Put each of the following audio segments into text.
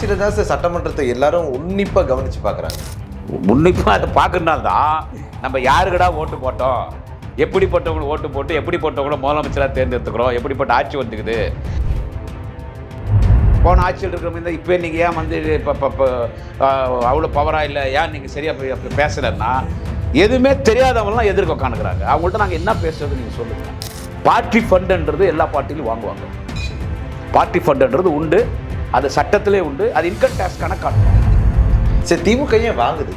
ஆட்சியில தான் சார் சட்டமன்றத்தை எல்லாரும் உன்னிப்பா கவனிச்சு பாக்குறாங்க. உன்னிப்பா அதை பார்க்கறதுனால்தான் நம்ம யாருக்கடா ஓட்டு போட்டோம், எப்படிப்பட்டவங்களுக்கு ஓட்டு போட்டு எப்படிப்பட்டவங்கள முதலமைச்சராக தேர்ந்தெடுத்துக்கிறோம், எப்படிப்பட்ட ஆட்சி வந்துக்குது. போன ஆட்சியில் இருக்கிற மாதிரி இப்போ நீங்கள் ஏன் வந்து இப்போ அவ்வளோ பவராக இல்லை, ஏன் நீங்கள் சரியாக பேசலைன்னா எதுவுமே தெரியாதவங்களாம் எதிர்க்க உட்காந்துக்கிறாங்க. அவங்கள்ட்ட நாங்கள் என்ன பேசுறது நீங்கள் சொல்லுங்கள். பார்ட்டி ஃபண்டுன்றது எல்லா பார்ட்டிலையும் வாங்குவாங்க. பார்ட்டி ஃபண்டுன்றது உண்டு, அது சட்டத்திலே உண்டு, அது இன்கம் டேக்ஸ் கணக்கான. சரி, திமுக ஏன் வாங்குது?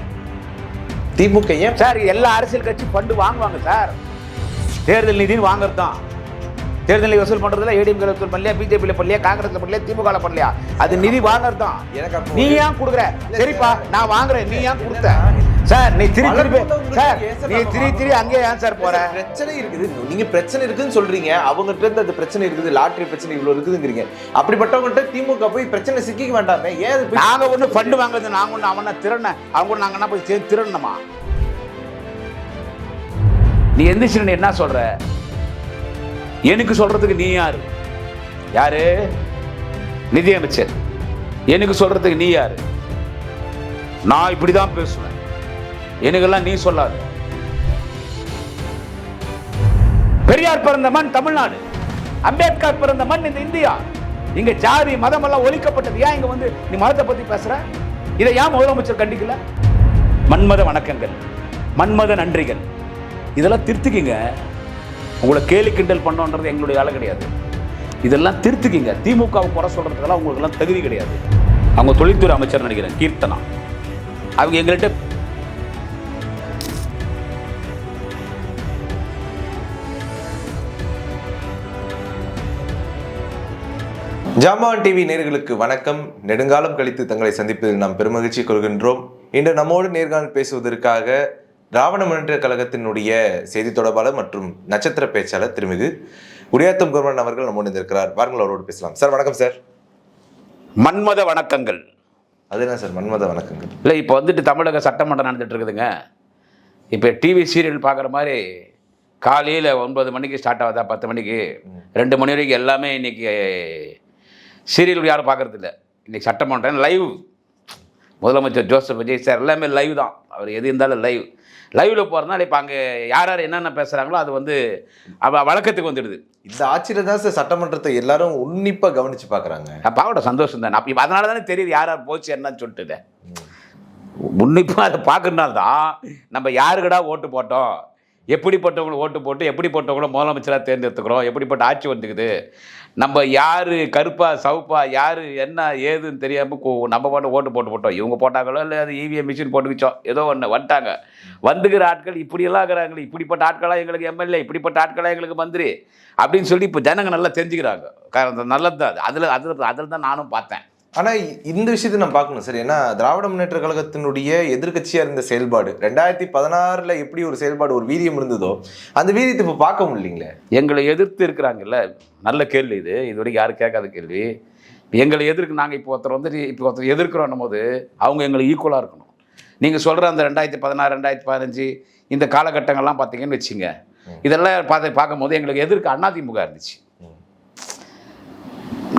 திமுக ஏன் சார் எல்லா அரசியல் கட்சி ஃபண்டு வாங்குவாங்க சார். தேர்தல் நிதின்னு வாங்குறது தான். தேர்தல் நிதி வசூல் பண்றதுல ஏடிஎம்கே வசூல் பண்ணலையா, பிஜேபியில் பண்ணலையா, காங்கிரஸ்ல பண்ணலையா, திமுகவில் பண்ணலையா, அது நிதி வாங்குறது தான். நீ ஏன் கொடுக்குற? சரிப்பா நான் வாங்குறேன், நீ ஏன் கொடுத்த? சார் நீ திருப்பி சார் நீ திரி அங்கே ஏன் சார் போற? பிரச்சனை இருக்குது, நீங்க பிரச்சனை இருக்குன்னு சொல்றீங்க, அவங்ககிட்ட இருந்து அந்த பிரச்சனை இருக்குது, லாட்டரி பிரச்சனை இவ்வளவு இருக்குதுங்கிறீங்க. அப்படிப்பட்டவங்கள்ட்ட திமுக போய் பிரச்சனை சிக்கிக்க வேண்டாமே. ஏன் நாங்க ஒண்ணு ஃபண்டு வாங்குறது, நாங்க ஒண்ணு அவனை திறன அவங்க நாங்க என்ன போய் சேர்ந்து திறனமா? நீ எந்திரிச்சு என்ன சொல்ற? எனக்கு சொல்றதுக்கு நீ யாரு? யாரு? நிதியமைச்சர். எனக்கு சொல்றதுக்கு நீ யாரு? நான் இப்படிதான் பேசுவேன், எனக்கெல்லாம் நீ சொல்லாது. பெரியார் பிறந்த மண் தமிழ்நாடு, அம்பேத்கர் பிறந்த மண் இந்த இந்தியா. இங்க ஜாதி மதம் எல்லாம் ஒழிக்கப்பட்டது. ஏன் இங்க வந்து நீ மதத்தை பத்தி பேசுற? இதை ஏன் முதலமைச்சர் கண்டிக்கல? மன்மத வணக்கங்கள், மன்மத நன்றிகள், இதெல்லாம் திருத்திக்கிங்க. உங்களை கேலி கிண்டல் பண்ணோன்றது எங்களுடைய வேலை கிடையாது. இதெல்லாம் திருத்திக்கிங்க. திமுகவை குறை சொல்றதுக்கெல்லாம் உங்களுக்கு எல்லாம் தகுதி கிடையாது. அவங்க தொழில்துறை அமைச்சர் நினைக்கிறேன் கீர்த்தனா, அவங்க எங்கள்கிட்ட ஜாமான் டிவி நேயர்களுக்கு வணக்கம். நெடுங்காலம் கழித்து தங்களை சந்திப்பதில் நாம் பெருமகிழ்ச்சி கொள்கின்றோம். இன்று நம்மோடு நேர்காணல் பேசுவதற்காக திராவிட முன்னேற்ற கழகத்தினுடைய செய்தி தொடர்பாளர் மற்றும் நட்சத்திர பேச்சாளர் திருமிகு குடியாத்தம் குமரன் அவர்கள் நம்மோடு இருக்கிறார். வாருங்கள், அவரோடு பேசலாம். சார் வணக்கம். சார் மன்மத வணக்கங்கள். அதுதான் சார் மன்மத வணக்கங்கள். இல்லை, இப்போ வந்துட்டு தமிழக சட்டமன்றம் நடந்துட்டு இருக்குதுங்க. இப்போ டிவி சீரியல் பார்க்குற மாதிரி காலையில் 9 மணிக்கு ஸ்டார்ட் ஆகுதா, 10 மணிக்கு 2 மணி வரைக்கும் எல்லாமே இன்னைக்கு சீரியல் யாரும் பார்க்கறது இல்லை. இன்னைக்கு சட்டமன்றம் லைவ். முதலமைச்சர் ஜோசப் விஜய் சார் எல்லாமே லைவ் தான். அவர் எது இருந்தாலும் லைவில் போகிறதுனால இப்போ அங்கே யார் யார் என்னென்ன பேசுகிறாங்களோ அது வந்து வழக்கத்துக்கு வந்துடுது. இந்த ஆட்சியில தான் சார் சட்டமன்றத்தை எல்லாரும் உன்னிப்பா கவனிச்சு பார்க்குறாங்க. அப்பாவோட சந்தோஷம் தான். இப்போ அதனால தானே தெரியுது யார் யார் போச்சு என்னன்னு சொல்லிட்டு. உன்னிப்பாக அதை பார்க்கறதுனால்தான் நம்ம யாருக்கடா ஓட்டு போட்டோம், எப்படிப்பட்டவங்களை ஓட்டு போட்டு எப்படிப்பட்டவங்கள முதலமைச்சராக தேர்ந்தெடுத்துக்கிறோம், எப்படிப்பட்ட ஆட்சி வந்துக்குது, நம்ம யார் கருப்பா சவுப்பா யார் என்ன ஏதுன்னு தெரியாமல் நம்ம பாட்டு ஓட்டு போட்டோம். இவங்க போட்டாங்களோ இல்லை அது இவிஎம் மிஷின் போட்டுக்கிச்சோம், ஏதோ ஒன்று வந்துட்டாங்க. வந்துக்கிற ஆட்கள் இப்படியெல்லாம் இருக்கிறாங்களே, இப்படிப்பட்ட ஆட்களாக எங்களுக்கு எம்எல்ஏ, இப்படிப்பட்ட ஆட்களாக எங்களுக்கு மந்திரி அப்படின்னு சொல்லி இப்போ ஜனங்க நல்லா தெரிஞ்சுக்கிறாங்க. காரணம் நல்லது தான். அதில் தான் நானும் பார்த்தேன். ஆனால் இந்த விஷயத்தை நான் பார்க்கணும் சார். ஏன்னா திராவிட முன்னேற்ற கழகத்தினுடைய எதிர்கட்சியாக இருந்த செயல்பாடு 2016 எப்படி ஒரு செயல்பாடு ஒரு வீரியம் இருந்ததோ அந்த வீரியத்தை இப்போ பார்க்க முடியலைங்களே. எங்களை எதிர்த்து இருக்கிறாங்கல்ல, நல்ல கேள்வி இது. இது வரைக்கும் யாரும் கேட்காத கேள்வி. எங்களை எதிர்க்கு நாங்கள் இப்போ ஒருத்தர் எதிர்க்கிறோன்னும் போது அவங்க எங்களுக்கு ஈக்குவலாக இருக்கணும். நீங்கள் சொல்கிற அந்த 2016 2015 இந்த காலகட்டங்கள்லாம் பார்த்தீங்கன்னு வச்சுங்க, இதெல்லாம் பார்க்கும்போது எங்களுக்கு எதிர்க்க அதிமுக இருந்துச்சு.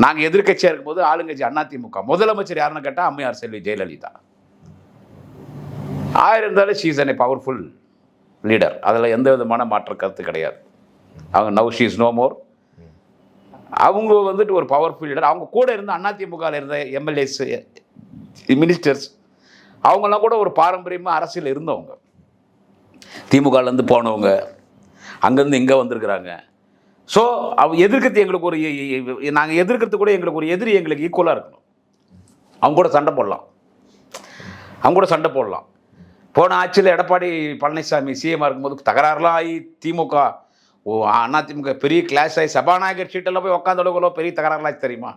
நாங்கள் எதிர்கட்சியாக இருக்கும்போது ஆளுங்கட்சி அதிமுக. முதலமைச்சர் யாருன்னு கேட்டால் அம்மையார் செல்வி ஜெயலலிதா. இருந்தாலும் she is a powerful leader, அதில் எந்த விதமான மாற்ற கருத்து கிடையாது. அவங்க now she is no more. அவங்க வந்துட்டு ஒரு பவர்ஃபுல் லீடர். அவங்க கூட இருந்த அதிமுகவில் இருந்த எம்எல்ஏஸ் மினிஸ்டர்ஸ் அவங்கெல்லாம் கூட ஒரு பாரம்பரியமாக அரசியல் இருந்தவங்க. திமுகலேருந்து போனவங்க அங்கேருந்து இங்கே வந்திருக்கிறாங்க. ஸோ எதிர்க்கிறது எங்களுக்கு ஒரு நாங்கள் எதிர்க்கிறது கூட எங்களுக்கு ஒரு எதிரி எங்களுக்கு ஈக்குவலாக இருக்கணும். அவங்க கூட சண்டை போடலாம். போன ஆட்சியில் எடப்பாடி பழனிசாமி சிஎம்மாக இருக்கும்போது தகராறுலாம் ஆகி திமுக அதிமுக பெரிய கிளாஸ் ஆகி சபாநாயகர் சீட்டெல்லாம் போய் உட்காந்து பெரிய தகராறுலாம் தெரியுமா?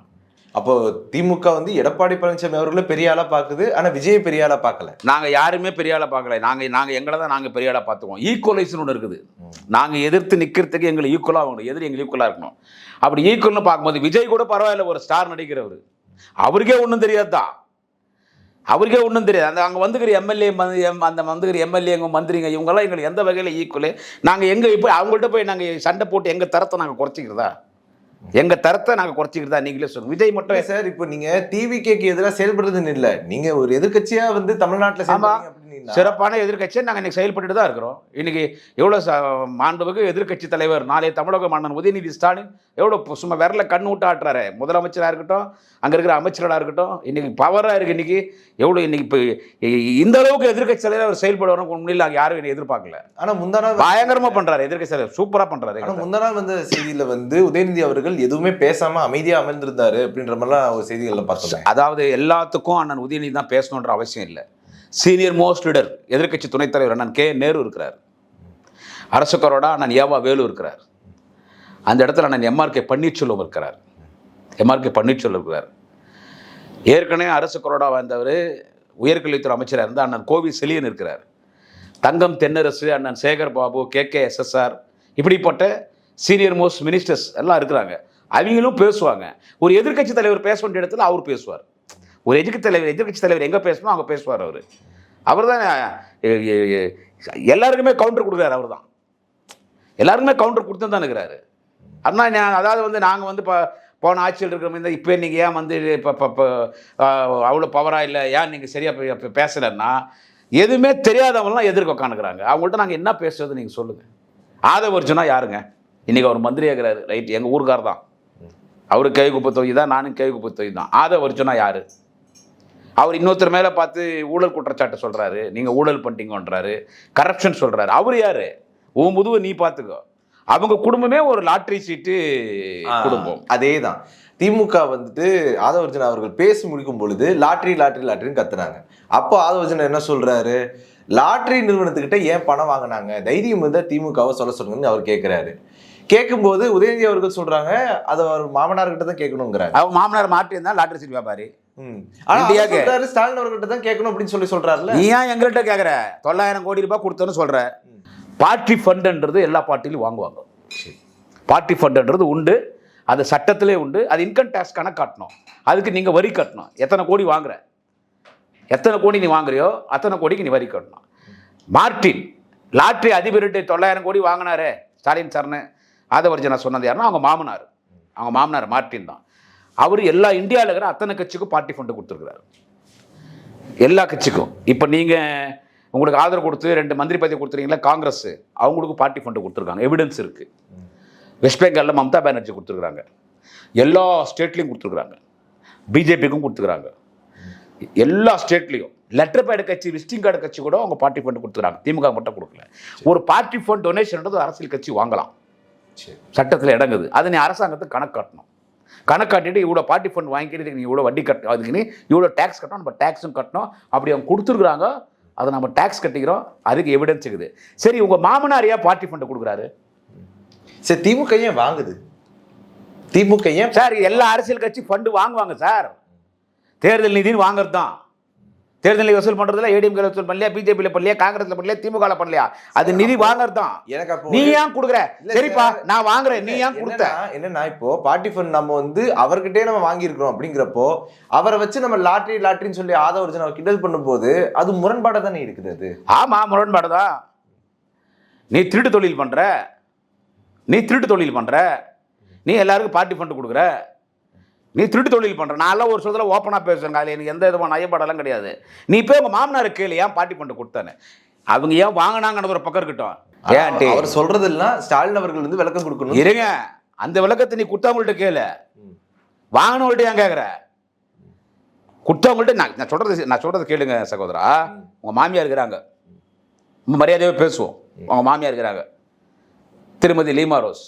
அப்போ திமுக வந்து எடப்பாடி பழனிசாமி அவர்களே பெரிய ஆளாக பார்க்குது, ஆனால் விஜய் பெரிய ஆளாக பார்க்கல. நாங்கள் யாருமே பெரிய ஆளாக பார்க்கல. நாங்கள் எங்களை தான் நாங்கள் பெரிய ஆளாக பார்த்துக்குவோம். ஈக்குவலைஸ்னு ஒன்று இருக்குது. நாங்கள் எதிர்த்து நிற்கிறதுக்கு எங்களுக்கு ஈக்குவலாக ஆகணும், எதிரி எங்களுக்கு ஈக்குவலாக இருக்கணும். அப்படி ஈக்குவல்னு பார்க்கும்போது விஜய் கூட பரவாயில்ல, ஒரு ஸ்டார் நடிக்கிறவர். அவருக்கே ஒன்றும் தெரியாது தான். அங்கே வந்துக்கிற எம்எல்ஏ அந்த வந்துக்கிற எம்எல்ஏங்க மந்திரிங்க இவங்கெல்லாம் எங்களுக்கு எந்த வகையில் ஈக்குவலு. நாங்கள் எங்கே இப்போ அவங்கள்ட்ட போய் நாங்கள் சண்டை போட்டு எங்கள் தரத்தை நாங்கள் குறைச்சிக்கிறதா? எங்கள் தரத்தை நாங்கள் குறைச்சிக்கிட்டு தான் நீங்களே சொல்லுங்கள். விஜய் மட்டும் சார் இப்போ நீங்க டிவிகேக்கு எதிராக செயல்படுறதுன்னு இல்லை, நீங்க ஒரு எதிர்க்கட்சியா வந்து தமிழ்நாட்டில் செயல்படுறீங்க அப்படின்னு சிறப்பான எதிர்க்கட்சியை நாங்கள் இன்னைக்கு செயல்பட்டு தான் இருக்கிறோம். இன்னைக்கு எவ்வளோ மாண்புமிகு எதிர்க்கட்சி தலைவர் நாளைய தமிழக மன்னன் உதயநிதி ஸ்டாலின் எவ்வளோ சும்மா விரல கண்ணு விட்டு ஆட்டுறாரு. முதலமைச்சராக இருக்கட்டும், அங்கே இருக்கிற அமைச்சர்களாக இருக்கட்டும், இன்னைக்கு பவராக இருக்கு. இன்னைக்கு எவ்வளோ இன்னைக்கு இப்போ இந்த அளவுக்கு எதிர்க்கட்சி தலைவர் அவர் செயல்படுவார் முன்னில் யாரும் என்னை எதிர்பார்க்கல. ஆனால் முந்தா நாள் பயங்கரமாக பண்ணுறாரு எதிர்க்கட்சி தலைவர், சூப்பராக பண்ணுறாரு. ஆனால் முந்தா நாள் வந்த செய்தியில் வந்து உதயநிதி அவர்கள் எதுவுமே பேசாம அமைதியாக அமர்ந்திருந்தாரு அப்படின்ற மாதிரிலாம் ஒரு செய்திகளில் பார்த்தோம். அதாவது எல்லாத்துக்கும் அண்ணன் உதயநிதி தான் பேசணுன்ற அவசியம் இல்லை. சீனியர் மோஸ்ட் லீடர் எதிர்க்கட்சி துணைத் தலைவர் அண்ணன் கே நேரு இருக்கிறார். அரசு கரோடா அண்ணன் ஏவா வேலு இருக்கிறார். அந்த இடத்துல அண்ணன் எம்ஆர்கே பன்னீர்செல்வம் இருக்கிறார். ஏற்கனவே அரசு கரோடா வந்தவர் உயர்கல்வித்துறை அமைச்சராக இருந்தால் அண்ணன் கோவி செலியன் இருக்கிறார். தங்கம் தென்னரசு, அண்ணன் சேகர் பாபு, KKSSR, இப்படிப்பட்ட சீனியர் மோஸ்ட் மினிஸ்டர்ஸ் எல்லாம் இருக்கிறாங்க. அவங்களும் பேசுவாங்க. ஒரு எதிர்க்கட்சி தலைவர் பேச வேண்டிய இடத்துல அவர் பேசுவார். ஒரு எதிர்க்கட்சி தலைவர் எங்கே பேசணும் அங்கே பேசுவார். அவர் தான் எல்லாருக்குமே கவுண்டர் கொடுக்குறாரு. அவர் தான் எல்லாருக்குமே கவுண்டர் கொடுத்து தான் இருக்கிறாரு. அண்ணா அதாவது வந்து நாங்கள் வந்து இப்போ போன ஆட்சியில் இருக்கிற மாதிரி இப்போ நீங்கள் ஏன் வந்து இப்போ அவ்வளோ பவராக இல்லை, ஏன் நீங்கள் சரியாக பேசலைன்னா எதுவுமே தெரியாதவங்களாம் எதிர்க்க உட்காந்துக்கிறாங்க. அவங்கள்ட்ட நாங்கள் என்ன பேசுறது நீங்கள் சொல்லுங்கள். ஆதவர்ஜுனா யாருங்க? இன்றைக்கி அவர் மந்திரி ஆகிறாரு, ரைட், எங்கள் ஊருக்கார் தான். அவரு கைகுப்பை தொகுதி தான், நானும் கைகுப்பை தொகுதி தான். ஆதவர்ஜுனா யார்? அவர் இன்னொருத்தர் மேலே பார்த்து ஊழல் குற்றச்சாட்டு சொல்கிறாரு, நீங்கள் ஊழல் பண்ணிட்டீங்கன்றாரு, கரப்ஷன் சொல்கிறாரு. அவர் யார்? உன் முதுவை நீ பார்த்துக்கோ. அவங்க குடும்பமே ஒரு லாட்ரி சீட்டு குடும்பம். அதே தான் திமுக வந்துட்டு ஆதவர்ஜுனா அவர்கள் பேசி முடிக்கும் பொழுது லாட்ரின்னு கத்துனாங்க. அப்போ ஆதவர்ஜுனா என்ன சொல்றாரு? லாட்ரி நிறுவனத்துக்கிட்ட ஏன் பணம் வாங்கினாங்க, தைரியம் இருந்தால் திமுகவை சொல்ல சொல்லுங்கன்னு அவர் கேட்கிறாரு. கேட்கும்போது உதயநிதி அவர்கள் சொல்றாங்க அதை அவர் மாமனார்கிட்ட தான் கேட்கணுங்கிறாரு. அவர் மாமனார் மாற்றி இருந்தால் லாட்ரி சீட் வியாபாரி. ஸ்டாலின் அவர்கிட்ட தான் கேட்கணும் அப்படின்னு சொல்றாருல. நீ ஏன் எங்கள்கிட்ட கேட்குற? 900 கோடி ரூபாய் கொடுத்தோன்னு சொல்ற. பார்ட்டி ஃபண்டுன்றது எல்லா பார்ட்டிலையும் வாங்குவாங்க. பார்ட்டி ஃபண்டுன்றது உண்டு, அது சட்டத்திலே உண்டு. அது இன்கம் டேக்ஸ் கணக்கு காட்டணும். அதுக்கு நீங்கள் வரி கட்டணும். எத்தனை கோடி வாங்குற, எத்தனை கோடி நீ வாங்குறியோ அத்தனை கோடிக்கு நீ வரி கட்டணும். மார்டின் லாட்ரி அதிபர்கிட்ட 900 கோடி வாங்கினாரே ஸ்டாலின் சார்னு ஆதவர்ஜுனா சொன்னது யாருன்னா அவங்க மாமனார் மார்டின் தான். அவர் எல்லா இந்தியாவில் இருக்கிற அத்தனை கட்சிக்கும் பார்ட்டி ஃபண்டு கொடுத்துருக்குறாரு. எல்லா கட்சிக்கும். இப்போ நீங்கள் உங்களுக்கு ஆதரவு கொடுத்து 2 மந்திரி பதவி கொடுத்துருக்கீங்களா காங்கிரஸ், அவங்களுக்கு பார்ட்டி ஃபண்டு கொடுத்துருக்காங்க. எவிடன்ஸ் இருக்குது. வெஸ்ட் பெங்காலில் மம்தா பானர்ஜி கொடுத்துருக்குறாங்க. எல்லா ஸ்டேட்லேயும் கொடுத்துருக்குறாங்க. பிஜேபிக்கும் கொடுத்துருக்குறாங்க. எல்லா ஸ்டேட்லேயும் லெட்டர் பேடு கட்சி, விசிட்டிங் கார்டு கட்சி கூட அவங்க பார்ட்டி ஃபண்டு கொடுத்துருக்காங்க. திமுக மட்டும் கொடுக்கல. ஒரு பார்ட்டி ஃபண்ட் டொனேஷன்ன்றது அரசியல் கட்சி வாங்கலாம், சட்டத்தில் இடங்குது. அதை நீ அரசாங்கத்துக்கு கணக்கு காட்டணும். கணக்கு காட்டிட்டு இவ்வளோ பார்ட்டி ஃபண்ட் வாங்கிக்கிட்டு நீ இவ்வளோ வட்டி கட்டணும், அதுக்கு நீ இவ்வளோ டேக்ஸ் கட்டணும், நம்ம டேக்ஸும் கட்டணும். அப்படி அவங்க கொடுத்துருக்குறாங்க, அதை நம்ம டேக்ஸ் கட்டிக்கிறோம், அதுக்கு எவிடன்ஸ் இருக்குது. சரி, உங்கள் மாமனார் ஏன் பார்ட்டி ஃபண்டு கொடுக்குறாரு? சரி, திமுக ஏன் வாங்குது? திமுக ஏன் சார்? எல்லா அரசியல் கட்சி ஃபண்டு வாங்குவாங்க சார். தேர்தல் நிதின்னு வாங்குறது தான். தேர்தல் வசூல் பண்றதுல ஏடிஎம்கே வசூல் பண்ணலையா, பிஜேபியில் பண்ணலையா, காங்கிரஸ்ல பண்ணலையா, திமுக பண்ணலையா? அது நிதி வாங்குறது தான். நீ ஏன் கொடுக்குற? சரிப்பா, நான் வாங்குறேன், நீ ஏன் கொடுத்த? என்னன்னா, இப்போ பார்ட்டி ஃபண்ட் நம்ம வந்து அவர்கிட்டே நம்ம வாங்கியிருக்கிறோம் அப்படிங்கிறப்போ அவரை வச்சு நம்ம லாட்ரின்னு சொல்லி ஆதவர்ஜுனா கிண்டல் பண்ணும்போது அது முரண்பாடாக தானே இருக்குது. அது ஆமா, முரண்பாடு தான். நீ திருட்டு தொழில் பண்ற, நீ எல்லாருக்கும் பார்ட்டி ஃபண்டு கொடுக்குற, நீ திருட்டு தொழில் பண்ற. நான் எல்லாம் ஒரு சொல்றதுல ஓப்பனா பேசுறேன், அதில் எனக்கு எந்த விதமான ஐயப்பாடெல்லாம் கிடையாது. நீ இப்போ உங்க மாமனார் கேளு ஏன் பார்ட்டி ஃபண்டு கொடுத்தானே, அவங்க ஏன் வாங்கினாங்கன்னு ஒரு பக்கம் இருக்கட்டும். ஏன் அவர் சொல்றதெல்லாம் ஸ்டாலின் அவர்கள் வந்து விளக்கம் கொடுக்கணும். இருங்க, அந்த விளக்கத்தை நீ குத்தவங்கள்ட்ட கேளு, வாங்கினவங்கள்ட்ட ஏன் கேட்குற? குத்தவங்கள்ட்ட நான் சொல்றது கேளுங்க சகோதரா. உங்க மாமியார் இருக்கிறாங்க, மரியாதையாக பேசுவோம். அவங்க மாமியார் இருக்கிறாங்க, திருமதி லீமா ரோஸ்.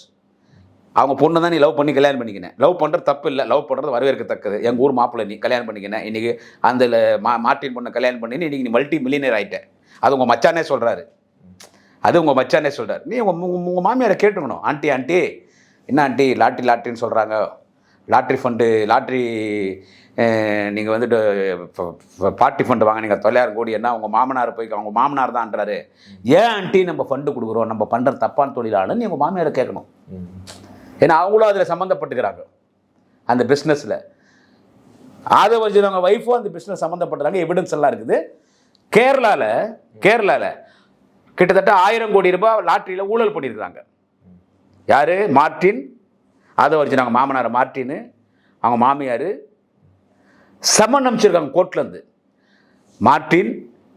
அவங்க பொண்ணு தான் நீ லவ் பண்ணி கல்யாணம் பண்ணிக்கினேன். லவ் பண்ணுறது தப்பு இல்லை, லவ் பண்ணுறது வரவேற்கத்தக்கது. எங்கள் ஊர் மாப்பிள்ளை நீ கல்யாணம் பண்ணிக்கினேன். இன்றைக்கி அந்த மார்ட்டின் பொண்ணை கல்யாணம் பண்ணி இன்றைக்கி நீ மல்டி மில்லியனர் ஆகிட்டேன். அது உங்கள் மச்சானே சொல்கிறாரு. நீ உங்கள் மாமியாரை கேட்டுக்கணும். ஆண்டி என்ன ஆண்டி லாட்ரின்னு சொல்கிறாங்க, லாட்ரி ஃபண்டு நீங்கள் வந்துட்டு பார்ட்டி ஃபண்டு வாங்க, நீங்கள் 900 கோடி என்ன உங்கள் மாமனார் போய் அவங்க மாமனார் தான்ன்றாரு. ஏன் ஆண்டி நம்ம ஃபண்டு கொடுக்குறோம், நம்ம பண்ணுற தப்பான தொழிலாளன்னு நீ உங்கள் மாமியாரை கேட்கணும். ஏன்னா அவங்களும் அதில் சம்மந்தப்பட்டுக்கிறாங்க, அந்த பிஸ்னஸில். ஆதவர்ஜுனா அவங்க ஒய்ஃபும் அந்த பிஸ்னஸ் சம்மந்தப்பட்டுறாங்க. எவிடன்ஸ் எல்லாம் இருக்குது. கேரளாவில் கிட்டத்தட்ட 1000 கோடி ரூபாய் லாட்ரியில் ஊழல் பண்ணியிருக்கிறாங்க. யார்? மார்ட்டின், அதை வச்சு நாங்கள் மாமனார் மார்ட்டின்னு அவங்க மாமியார் சம்மன் அனுப்பிச்சிருக்காங்க கோர்ட்லேருந்து. மார்ட்டின்,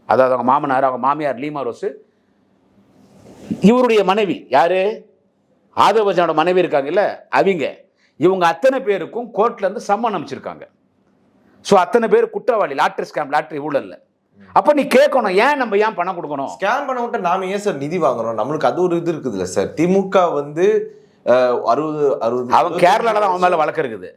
அதாவது அவங்க மாமனார், அவங்க மாமியார் லீமா ரோஸு, இவருடைய மனைவி யார், ஆதவ அர்ஜுனோட மனைவி இருக்காங்கல்ல இவங்க அத்தனை பேருக்கும் கோர்ட்லேருந்து சம்மன் அனுப்பிச்சிருக்காங்க. ஸோ அத்தனை பேர் குற்றவாளி லாட்ரி ஸ்கேம், லாட்ரி ஊழல்ல. அப்போ நீ கேட்கணும், ஏன் பணம் கொடுக்கணும்? ஸ்கேம் பண்ண விட்டு நாம ஏன் சார் நிதி வாங்குறோம்? நம்மளுக்கு அது ஒரு இது இருக்குதுல்ல சார். திமுக வந்து 60 அவன் கேரளால தான் அவன் மேல வழக்கு இருக்குது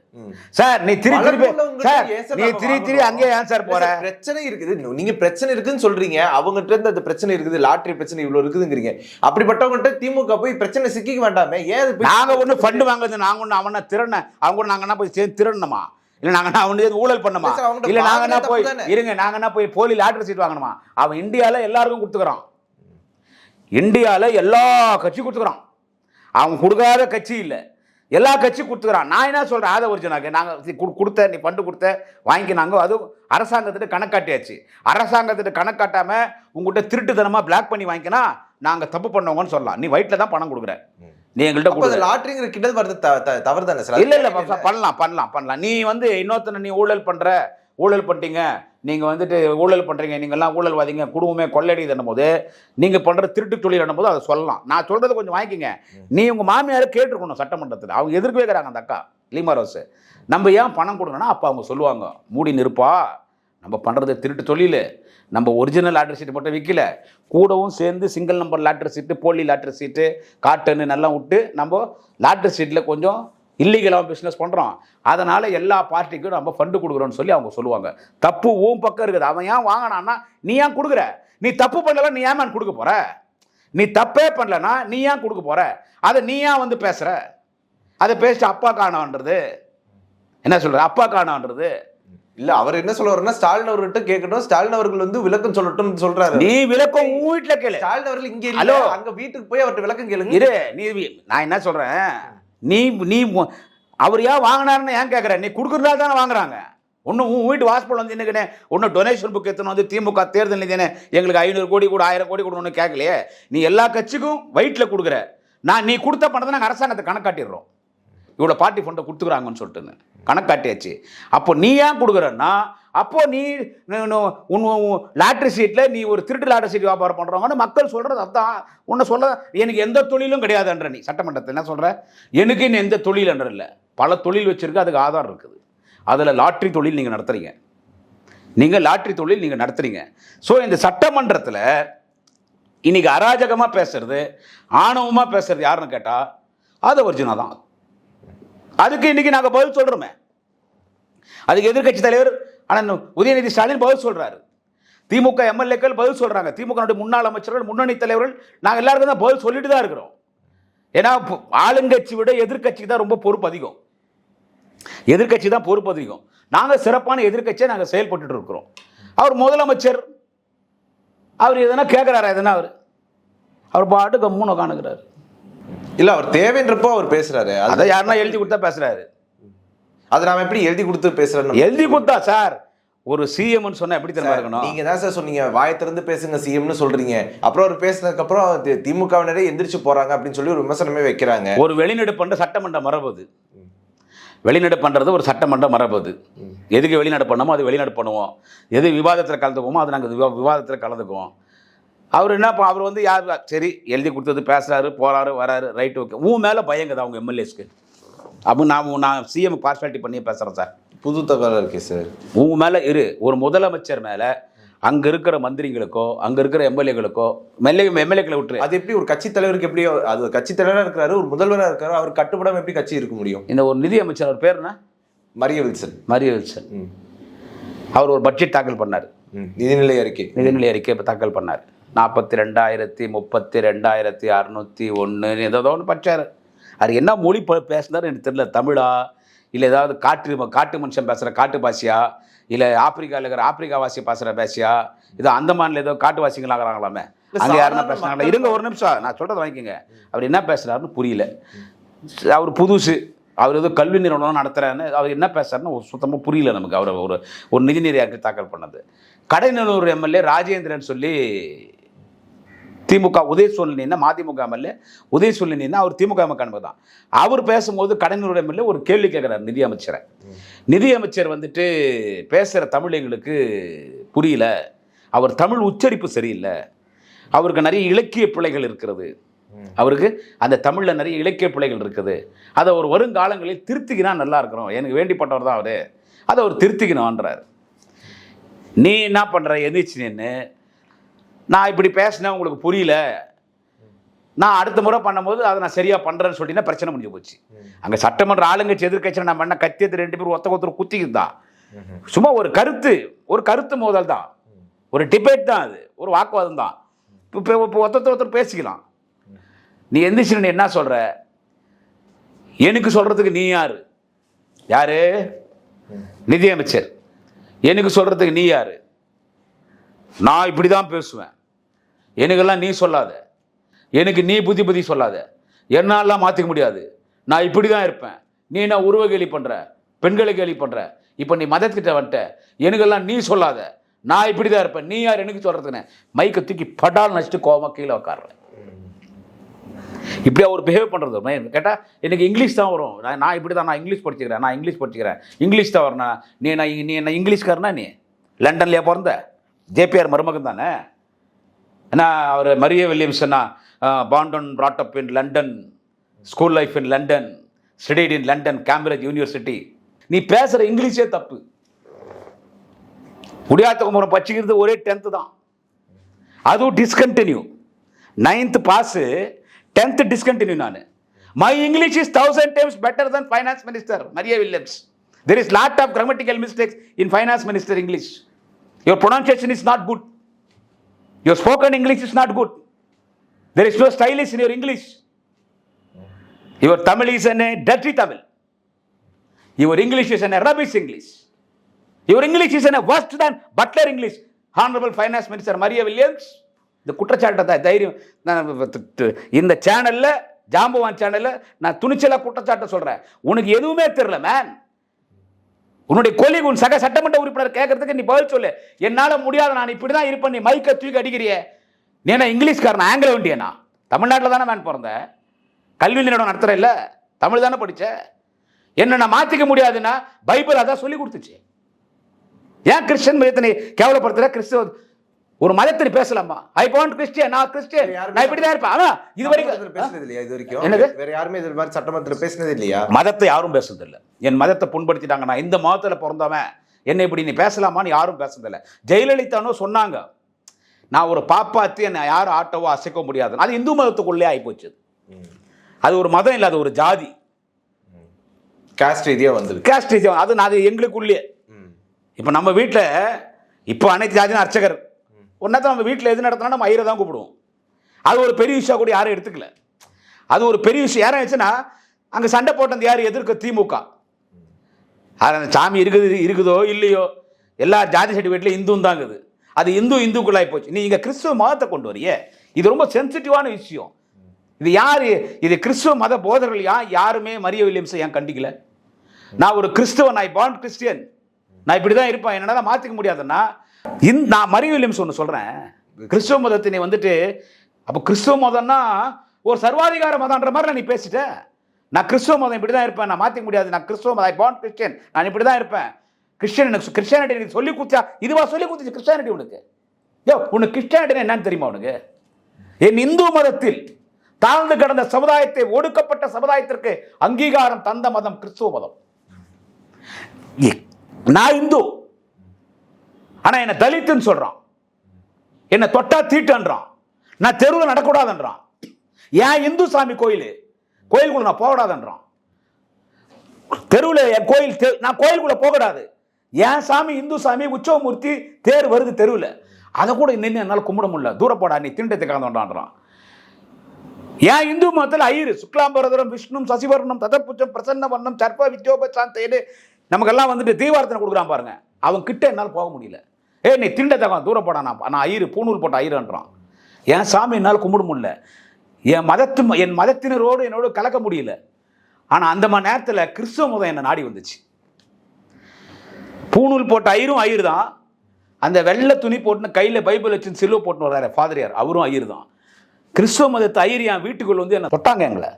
சார். நீ திருப்பி அங்கேயே ஏன் சார் போற? பிரச்சனை இருக்குது, நீங்க பிரச்சனை இருக்குன்னு சொல்றீங்க, அவங்ககிட்ட இருந்து அந்த பிரச்சனை இருக்குது, லாட்டரி பிரச்சனை இவ்வளவு இருக்குதுங்கிறீங்க. அப்படிப்பட்டவங்ககிட்ட திமுக போய் பிரச்சனை சிக்கிக்க வேண்டாமே? ஏன் நாங்க ஒண்ணு ஃபண்டு வாங்குறது, நாங்க ஒண்ணு அவன திருண்ண, அவங்க நாங்க என்ன போய் சேர்ந்து திருடணுமா? இல்ல நாங்க அவனு ஊழல் பண்ணணுமா? இல்ல நாங்க என்ன போய் இருங்க, நாங்க என்ன போய் போலி லாட்டரி சீட் வாங்கணுமா? அவன் இந்தியால எல்லாருக்கும் கொடுத்துக்கிறான், இந்தியால எல்லா கட்சியும் கொடுத்துக்கிறான். அவங்க கொடுக்காத கட்சி இல்லை, எல்லா கட்சியும் கொடுத்துக்கிறான். நான் என்ன சொல்கிறேன், ஆதவ அர்ஜுனாக்கு நாங்கள் கொடுத்த, நீ ஃபண்டு கொடுத்த வாங்கிக்கினாங்க, அதுவும் அரசாங்கத்திட்ட கணக்காட்டியாச்சு. அரசாங்கத்திட்ட கணக்காட்டாமல் உங்கள்கிட்ட திருட்டுத்தனமாக பிளாக் பண்ணி வாங்கிக்கினா நாங்கள் தப்பு பண்ணவங்கன்னு சொல்லலாம். நீ வயிற்றில் தான் பணம் கொடுக்குற, நீ எங்கள்கிட்ட கொடுக்குற. லாட்டரிங்கிற கிண்டல் வருது தவறு தானே சார்? இல்லை பண்ணலாம். நீ இன்னொருத்தனை நீ ஊழல் பண்ணிட்டீங்க, நீங்கள் வந்துட்டு ஊழல் பண்ணுறீங்க, நீங்கள்லாம் ஊழல்வாதிங்க, குடும்பமே கொள்ளடிதுன்னும் போது, நீங்கள் பண்ணுற திருட்டு தொழில் என்னும்போது அதை சொல்லலாம். நான் சொல்கிறத கொஞ்சம் வாங்கிக்கிங்க. நீ உங்கள் மாமியாரை கேட்டுருக்கணும் சட்டமன்றத்தில். அவங்க எதிர்க்கவே இருக்கிறாங்க அந்த அக்கா லீமா ரோஸ். நம்ம ஏன் பணம் கொடுக்கணும்னா அப்போ அவங்க சொல்லுவாங்க, மூடி நிற்பா, நம்ம பண்ணுறது திருட்டு தொழில், நம்ம ஒரிஜினல் லாட்டரி சீட்டு மட்டும் விற்கல, கூடவும் சேர்ந்து சிங்கிள் நம்பர் லாட்டரி சீட்டு, போலி லாட்டரி சீட்டு, காட்டன்னு நல்லா விட்டு நம்ம லாட்டரி சீட்டில் கொஞ்சம் இல்லீகலாக பிஸ்னஸ் பண்ணுறோம், அதனால் எல்லா பார்ட்டிக்கும் நம்ம ஃபண்டு கொடுக்குறோன்னு சொல்லி அவங்க சொல்லுவாங்க. தப்பு ஊம் பக்கம் இருக்குது. அவன் ஏன் வாங்கினான்னா நீ ஏன் கொடுக்குற? நீ தப்பு பண்ணலாம், நீ ஏன் கொடுக்க போகிற? நீ தப்பே பண்ணலன்னா நீ ஏன் கொடுக்க போகிற? அதை நீ ஏன் வந்து பேசுகிற? அதை பேசிட்டு அப்பா காணான்றது என்ன சொல்கிற? அப்பா காணான்றது இல்ல, அவர் என்ன சொல்லுவாருன்னா ஸ்டாலின் அவர்கிட்ட கேட்கட்டும், ஸ்டாலின் அவர்கள் வந்து விளக்கம் சொல்லட்டும் சொல்றாரு. நீ விளக்கம் உன் வீட்டுல கேளு. ஸ்டாலின் அவர்கள் இங்க இல்ல, அங்க வீட்டுக்கு போய் அவர்கிட்ட விளக்கம் கேளுங்க. இரு, நான் என்ன சொல்றேன், நீ அவர் ஏன் வாங்கினாருன்னு ஏன் கேட்குற? நீ கொடுக்குறதா தானே வாங்குறாங்க. ஒன்றும் உன் வீட்டு வாசப்பல் வந்து என்னக்குன்னு ஒன்றும் டொனேஷன் புக் எடுத்துன்னு வந்து திமுக தேர்தல் நிதினே எங்களுக்கு 500 கோடி கூட 1000 கோடி கூட ஒன்றும் கேட்கலையே. நீ எல்லா கட்சிக்கும் வயிற்றில் கொடுக்குற. நீ கொடுத்த பணத்தை நாங்கள் அரசாங்கத்தை கணக்காட்டிடுறோம், இவ்வளோ பார்ட்டி ஃபண்டை கொடுத்துக்குறாங்கன்னு சொல்லிட்டுன்னு கணக்காட்டியாச்சு. அப்போ நீ ஏன் கொடுக்குறன்னா, அப்போ நீ லாட்ரி சீட்டில் நீ ஒரு திருட்டு லாட்டரி சீட் வியாபாரம் பண்ணுறவங்கன்னு மக்கள் சொல்கிறது. அதான் உன்னை சொல்ல, எனக்கு எந்த தொழிலும் கிடையாதுன்ற நீ சட்டமன்றத்தில் என்ன சொல்கிற? எனக்கு இன்னும் எந்த தொழில்ன்ற இல்லை, பல தொழில் வச்சுருக்கு, அதுக்கு ஆதாரம் இருக்குது. அதில் லாட்ரி தொழில் நீங்கள் நடத்துகிறீங்க, லாட்ரி தொழில் நீங்கள் நடத்துகிறீங்க. ஸோ இந்த சட்டமன்றத்தில் இன்னைக்கு அராஜகமாக பேசுறது, ஆணவமாக பேசுறது யாருன்னு கேட்டால் ஆதவ அர்ஜுனா தான். அதுக்கு இன்னைக்கு நாங்கள் பதில் சொல்கிறோமே. அதுக்கு எதிர்கட்சி தலைவர் ஆனால் உதயநிதி ஸ்டாலின் பதில் சொல்கிறாரு, திமுக எம்எல்ஏக்கள் பதில் சொல்கிறாங்க, திமுக முன்னாள் அமைச்சர்கள், முன்னணி தலைவர்கள், நாங்கள் எல்லாருக்கும் தான் பதில் சொல்லிட்டு தான் இருக்கிறோம். ஏன்னா ஆளுங்கட்சி விட எதிர்கட்சிக்கு தான் ரொம்ப பொறுப்பு அதிகம், எதிர்கட்சி தான் பொறுப்பு அதிகம். நாங்கள் சிறப்பான எதிர்கட்சியை நாங்கள் செயல்பட்டு இருக்கிறோம். அவர் முதலமைச்சர், அவர் எதனா கேட்குறாரா? எதனா அவர் பாட்டு கம்முன்னு உட்காந்துக்கிறாரு. இல்ல, அவர் தேவைன்றப்போ அவர் பேசுறாரு, அதை யாருன்னா எழுதி கொடுத்தா பேசுறாரு. அதை நாம எப்படி எழுதி கொடுத்து பேசுறோம்? எழுதி கொடுத்தா சார், ஒரு சிஎம்னு சொன்னா எப்படி தெரியுமா இருக்கணும்? நீங்க தான் சார் சொன்னீங்க, வாயை திறந்து பேசுங்க சிஎம்னு சொல்றீங்க. அப்புறம் அவர் பேசினதுக்கு அப்புறம் திமுகவினரே எந்திரிச்சு போறாங்க அப்படின்னு சொல்லி ஒரு விமர்சனமே வைக்கிறாங்க. ஒரு வெளிநடப்பு பண்ற சட்டமன்ற மரபு அது. வெளிநடப்பு பண்றது ஒரு சட்டமன்ற மரபு அது. எதுக்கு வெளிநடப்பு பண்ணமோ அது வெளிநடப்பு பண்ணுவோம், எது விவாதத்தில் கலந்துக்குவோமோ அது நாங்கள் விவாதத்தில் கலந்துக்குவோம். அவர் என்ன, அவர் வந்து யார் சரி எழுதி கொடுத்தது பேசுறாரு, போறாரு, வராரு, ரைட், ஓகே. உன் மேலே பயங்குது அவங்க எம்எல்ஏஸ்க்கு. அப்போ நான் சிஎம் பார்ஷாலிட்டி பண்ணி பேசுகிறேன் சார். புது தகவலாக இருக்கே சார். உன் மேலே ஒரு முதலமைச்சர் மேலே அங்கே இருக்கிற மந்திரிகளுக்கோ அங்கே இருக்கிற எம்எல்ஏக்களுக்கோ எம்எல்ஏக்களை விட்டுரு. அது எப்படி ஒரு கட்சி தலைவருக்கு எப்படி, அது கட்சி தலைவராக இருக்கிறாரு, ஒரு முதல்வராக இருக்காரு, அவர் கட்டுப்படாமல் எப்படி கட்சி இருக்க முடியும்? இந்த ஒரு நிதி அமைச்சர், அவர் பேர் என்ன? மரிய வில்சன். அவர் ஒரு பட்ஜெட் தாக்கல் பண்ணார், நிதிநிலை அறிக்கை தாக்கல் பண்ணார். 42,032,601 ஏதோ ஒன்று படித்தார். அது என்ன மொழி பேசினார் எனக்கு தெரியல, தமிழா இல்லை ஏதாவது காட்டு மனுஷன் பேசுகிற காட்டு பாஷையா, இல்லை ஆப்பிரிக்காவில் இருக்கிற ஆப்பிரிக்காவாசி பேசுகிற பாஷையா, இது அந்தமானில் ஏதோ காட்டுவாசிங்களாகிறாங்களாமே, அங்கே யாருன்னா பேசுனாங்களா? இருங்க ஒரு நிமிஷம், நான் சொல்கிறத வாங்கிக்கோங்க. அவர் என்ன பேசுகிறாருன்னு புரியல, அவர் புதுசு, அவர் ஏதோ கல்வி நிறுவனம் நடத்துகிறாருன்னு அவர் என்ன பேசுறாருன்னு சுத்தமாக புரியல நமக்கு. அவர் ஒரு நிதிநிலை அறிக்கை தாக்கல் பண்ணது. கடைநல்லூர் எம்எல்ஏ ராஜேந்திரன் சொல்லி திமுக உதயசூரியன் மதிமுக எம்எல்ஏ உதயசூரியன் அவர் திமுக எம்எல்ஏ தான். அவர் பேசும்போது கடலூர் எம்எல்ஏ ஒரு கேள்வி கேட்குறாரு நிதியமைச்சரை. நிதியமைச்சர் வந்துட்டு பேசுகிற தமிழ் எங்களுக்கு புரியல, அவர் தமிழ் உச்சரிப்பு சரியில்லை, அவருக்கு நிறைய இலக்கிய பிழைகள் இருக்கிறது, அவருக்கு அந்த தமிழில் நிறைய இலக்கிய பிழைகள் இருக்குது, அதை ஒரு வருங்காலங்களில் திருத்திக்கினா நல்லா இருக்கிறோம், எனக்கு வேண்டிப்பட்டவர் தான் அவர், அதை அவர் திருத்திக்கணும்ன்றார். நீ என்ன பண்ணுற எந்திரிச்சு நின்று நான் இப்படி பேசினேன் உங்களுக்கு புரியல, நான் அடுத்த முறை பண்ணும்போது அதை நான் சரியாக பண்ணுறேன்னு சொல்லிட்டீங்கன்னா பிரச்சனை முடிஞ்சு போச்சு. அங்கே சட்டமன்ற ஆளுங்கட்சி எதிர்கட்சி நான் பண்ண கத்தியத்து 2 பேர் ஒருத்தர் குத்திக்கிட்டு தான், சும்மா ஒரு கருத்து மோதல் தான், ஒரு டிபேட் தான், அது ஒரு வாக்குவாதம் தான். இப்போ ஒருத்தர் பேசிக்கலாம். நீ எந்திரிச்சு நீ என்ன சொல்கிற, எனக்கு சொல்கிறதுக்கு நீ யார்? நிதியமைச்சர். எனக்கு சொல்கிறதுக்கு நீ யார்? நான் இப்படி தான் பேசுவேன், எனக்கெல்லாம் நீ சொல்லாத, எனக்கு நீ புத்தி சொல்லாத, என்னாலாம் மாற்றிக்க முடியாது, நான் இப்படி தான் இருப்பேன், நீ என்ன உருவ கேலி பண்ணுற, பெண்களை கேலி பண்ணுற, இப்போ நீ மதத்துக்கிட்ட வந்துட்ட, எனக்கெல்லாம் நீ சொல்லாத, நான் இப்படி தான் இருப்பேன், நீ யார் எனக்கு சொல்கிறதுன்னு மைக்கை தூக்கி படால் நச்சுட்டு கோவமாக கீழே உட்காடுறேன். இப்படி அவர் பிஹேவ் பண்ணுறது கேட்டால் எனக்கு இங்கிலீஷ் தான் வரும், நான் இப்படி தான், நான் இங்கிலீஷ் படிச்சுக்கிறேன், இங்கிலீஷ் தான் வரணும், நீ என்ன இங்கிலீஷ்காரனா? நீ லண்டன்லையா பிறந்த? ஜேபிஆர் மருமகன் தானே. ஏன்னா அவர் மரிய வில்லியம்ஸ்னா born and brought up in London, school life in London, studied in London, Cambridge university. நீ பேசுகிற இங்கிலீஷே தப்பு. முடியாத முறை பச்சிக்கிறது ஒரே 10th தான், அதுவும் discontinue. 9th pass, 10th discontinue. நான் my English is 1000 times better than finance minister Maria Williams. There is lot of grammatical mistakes in finance minister English. Your pronunciation is not good, your spoken English is not good, there is no stylish in your English, your Tamil is a dirty Tamil, your English is a rubbish English, your English is a worse than Butler English. Honorable Finance Minister Maria Williams, இந்த குற்றச்சாட்டை தைரியம் இந்த சேனலில், ஜாம்பவான் சேனலில் நான் துணிச்சலாக குற்றச்சாட்டை சொல்கிறேன். உனக்கு எதுவுமே தெரியல மேன். உன்னுடைய கொலி உன் சக சட்டமன்ற உறுப்பினர் கேட்கறதுக்கு நீ பதில் சொல்லு. என்னால் முடியாது, நான் இப்படி தான் இருப்பேன், நீ மைக்கை தூக்கி அடிக்கிறியே. நீ என்ன இங்கிலீஷ்காரன், ஆங்கில வண்டியனா? தமிழ்நாட்டில் தானே மேன் பிறந்த, கல்வி நிறுவனம் நடத்துகிற இல்லை, தமிழ் தானே படித்த. என்ன நான் மாற்றிக்க முடியாதுன்னா பைபிள் அதான் சொல்லி கொடுத்துச்சு. ஏன் கிறிஸ்டியன் மதத்தினை கேவலப்படுத்துகிற? கிறிஸ்துவ ஒரு மதத்தினை பேசலாமா? ஐ வாண்ட் கிறிஸ்டியன், நான் கிறிஸ்டியன், நான் இப்படி தான் இருப்பேன். ஆனால் இது வரைக்கும் பேசுனது இல்லையா? இது வரைக்கும் என்னது? வேற யாருமே இது மாதிரி சட்டமன்றத்தில் பேசினது இல்லையா? மதத்தை யாரும் பேசுறதில்லை. என் மதத்தை புண்படுத்திட்டாங்க, நான் இந்த மதத்தில் பிறந்தவன், என்ன இப்படி நீ பேசலாமான்னு யாரும் பேசுறதில்லை. ஜெயலலிதானோ சொன்னாங்க, நான் ஒரு பாப்பாத்தி என்னை யாரும் ஆட்டவோ அசைக்க முடியாது. அது இந்து மதத்துக்குள்ளே ஆகிப்போச்சு. அது ஒரு மதம் இல்லை, அது ஒரு ஜாதி, காஸ்ட் ரீதியாக வந்து காஸ்ட் ரீதியாக அது நான் எங்களுக்குள்ளே. இப்போ நம்ம வீட்டில் இப்போ அனைத்து ஜாதியும் அர்ச்சகர், ஒன்றா நம்ம வீட்டில் எது நடத்தினா நம்ம ஐயரை தான் கூப்பிடுவோம். அது ஒரு பெரிய விஷயம் கூட யாரும் எடுத்துக்கல. அது ஒரு பெரிய விஷயம் யாரும் ஆச்சுன்னா அங்கே சண்டை போட்டது யார்? எதிர்க்க திமுக. அது அந்த சாமி இருக்குதோ இல்லையோ, எல்லா ஜாதி சர்டிஃபிகேட்லையும் இந்துவும் தாங்குது. அது இந்துக்குள்ளாகி போச்சு. நீ இங்கே கிறிஸ்துவ மதத்தை கொண்டு வரையே, இது ரொம்ப சென்சிட்டிவான விஷயம். இது யார்? இது கிறிஸ்துவ மத போதர்கள் யாருமே மரிய வில்லியம்ஸை ஏன் கண்டிக்கல? நான் ஒரு கிறிஸ்துவன், ஐ பார்ன் கிறிஸ்டியன், நான் இப்படி தான் இருப்பேன், என்னால் மாற்றிக்க முடியாதுன்னா நான் மரிய வில்லியம்ஸ் ஒன்று சொல்கிறேன். கிறிஸ்துவ மதத்தினை வந்துட்டு அப்போ கிறிஸ்துவ மதம்னா ஒரு சர்வாதிகார மதம்ன்ற மாதிரி நீ பேசிட்ட. நான் கிறிஸ்துவ மதம் இப்படி தான் இருப்பேன், நான் மாற்றிக்க முடியாது, நான் கிறிஸ்துவ மதம், ஐ பார்ன் கிறிஸ்டியன், நான் இப்படி தான் இருப்பேன். கிறிஸ்டியானிட்டி எனக்கு சொல்லி கொடுத்தா, இதுவா சொல்லி கொடுத்துச்சு கிறிஸ்டியானிட்டி உனக்கு? உனக்கு கிறிஸ்டியானிட்டி என்னன்னு தெரியுமா உனக்கு? என் இந்து மதத்தில் தாழ்ந்து கிடந்த சமுதாயத்தை, ஒடுக்கப்பட்ட சமுதாயத்திற்கு அங்கீகாரம் தந்த மதம் கிறிஸ்துவ மதம். நான் இந்து, ஆனா என்ன தலித்துன்னு சொல்றான், என்ன தொட்டா தீட்டுன்றான், நான் தெருவில் நடக்கூடாதுன்றான். ஏன் இந்து சாமி கோயிலுக்குள்ள நான் போகக்கூடாதுன்றான். தெருவில் என் கோயில், நான் கோயிலுக்குள்ள போகக்கூடாது. ஏன் சாமி இந்து சாமி உற்சவமூர்த்தி தேர் வருது தெருவில், அதை கூட நின்று என்னால் கும்பிட முடியல, தூரப்போடா நீ திண்டத்துக்காகன்றான். ஏன் இந்து மதத்தில் ஐயரு சுக்லாம்பரதரம் விஷ்ணு சசிவர்ணம் ததப்புச்சம் பிரசன்ன வர்ணம் சர்ப்ப வித்யோபசாந்தேன்னு நமக்கெல்லாம் வந்துட்டு தீவார்த்தனை கொடுக்குறான் பாருங்க, அவன் கிட்ட என்னால் போக முடியல. நீ திண்டத்தகம் தூரப்போடா, நான் ஐயரு பூணூல் போட்ட ஐயருன்றான். என் சாமி என்னால் கும்பிட முடியல, என் மதத்தினரோடு என்னோடு கலக்க முடியல. ஆனால் அந்த மாதிரி நேரத்தில் கிறிஸ்துவ மதம் என்னை நாடி வந்துச்சு. பூணூல் போட்ட ஐயரு தான், அந்த வெள்ளை துணி போட்டுன்னு கையில் பைபிள் வச்சு சிலுவை போட்டுன்னு வர்றாரு ஃபாதரியார், அவரும் ஐயர் தான். கிறிஸ்துவ மதத்தை ஐயர் என் வீட்டுக்குள்ள வந்து என்ன தொட்டாங்க எங்களை.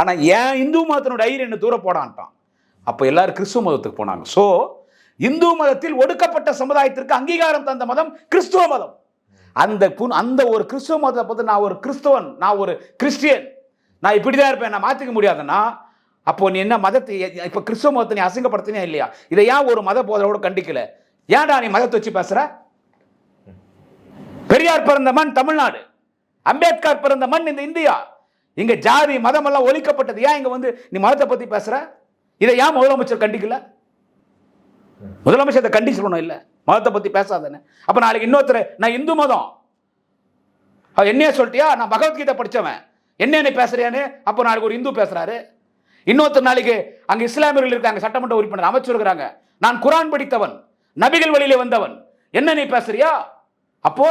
ஆனால் ஏன் இந்து மதத்தினோட ஐயர் என்ன தூரம் போடான்ட்டான். அப்போ எல்லாரும் கிறிஸ்துவ மதத்துக்கு போனாங்க. ஸோ இந்து மதத்தில் ஒடுக்கப்பட்ட சமுதாயத்திற்கு அங்கீகாரம் தந்த மதம் கிறிஸ்துவ மதம். அந்த ஒரு கிறிஸ்துவ மதத்தை பார்த்து நான் ஒரு கிறிஸ்தவன், நான் ஒரு கிறிஸ்டியன், நான் இப்படிதான் இருப்பேன், நான் மாற்றிக்க முடியாதுன்னா அப்போ நீ என்ன மதத்தை இப்போ கிறிஸ்துவ மதத்தை நீ அசிங்கப்படுத்தினே இல்லையா? இதை ஏன் ஒரு மத போதலோட கண்டிக்கல? ஏன்டா நீ மதத்தை வச்சு பேசுற? பெரியார் பிறந்த மண் தமிழ்நாடு, அம்பேத்கர் பிறந்த மண் இந்த இந்தியா. இங்க ஜாதி மதம் எல்லாம் ஒழிக்கப்பட்டது. ஏன் இங்க வந்து நீ மதத்தை பத்தி பேசுற? இதை ஏன் முதலமைச்சர் கண்டிக்கல? முதலமைச்சர் கண்டிச்சு இல்ல, மதத்தை பத்தி பேசாதானே. அப்ப நாளைக்கு இன்னொருத்தர் நான் இந்து மதம் என்னைய சொல்லிட்டியா, நான் பகவத்கீதை படிச்சவன் என்ன பேசுறியானே, அப்போ நாளைக்கு ஒரு இந்து பேசுறாரு. இன்னொருத்தர் நாளைக்கு அங்க இஸ்லாமியர்கள் இருக்காங்க, சட்டமன்ற உறுப்பினர் அமைச்சர் இருக்கிறாங்க, நான் குரான் படித்தவன், நபிகள் வழியிலே வந்தவன், என்ன நீ பேசுறியா? அப்போ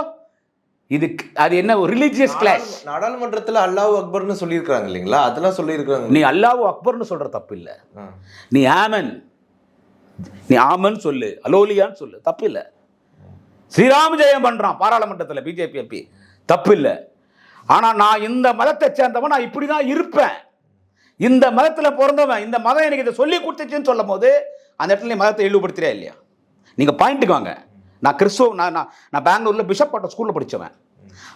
இது அது என்ன ஒரு ரிலிஜியஸ் கிளாஷ். நாடாளுமன்றத்தில் அல்லாஹ் அக்பர்னு சொல்லியிருக்காங்க இல்லைங்களா, அதெல்லாம் சொல்லியிருக்காங்க. நீ அல்லாஹ் அக்பர்னு சொல்ற தப்பு இல்லை, நீ ஆமன், நீ ஆமன் சொல்லு, அலோலியான்னு சொல்லு, தப்பு இல்லை. ஸ்ரீராம ஜெயம் பண்றான் பாராளுமன்றத்தில் பிஜேபி எம்பி, தப்பு இல்லை. ஆனா நான் இந்த மதத்தை சேர்ந்தவன், நான் இப்படிதான் இருப்பேன், இந்த மதத்தில் பிறந்தவன், இந்த மதம் எனக்கு இதை சொல்லி கொடுத்துச்சுன்னு சொல்லும் போது அந்த இடத்துல நீ மதத்தை இழிவுபடுத்துறியா இல்லையா? நீங்க பாயிண்ட்டுக்கு வாங்க. நான் கிறிஸ்துவ நான் பெங்களூரில் பிஷப் பாட்ட ஸ்கூலில் படித்தவன்,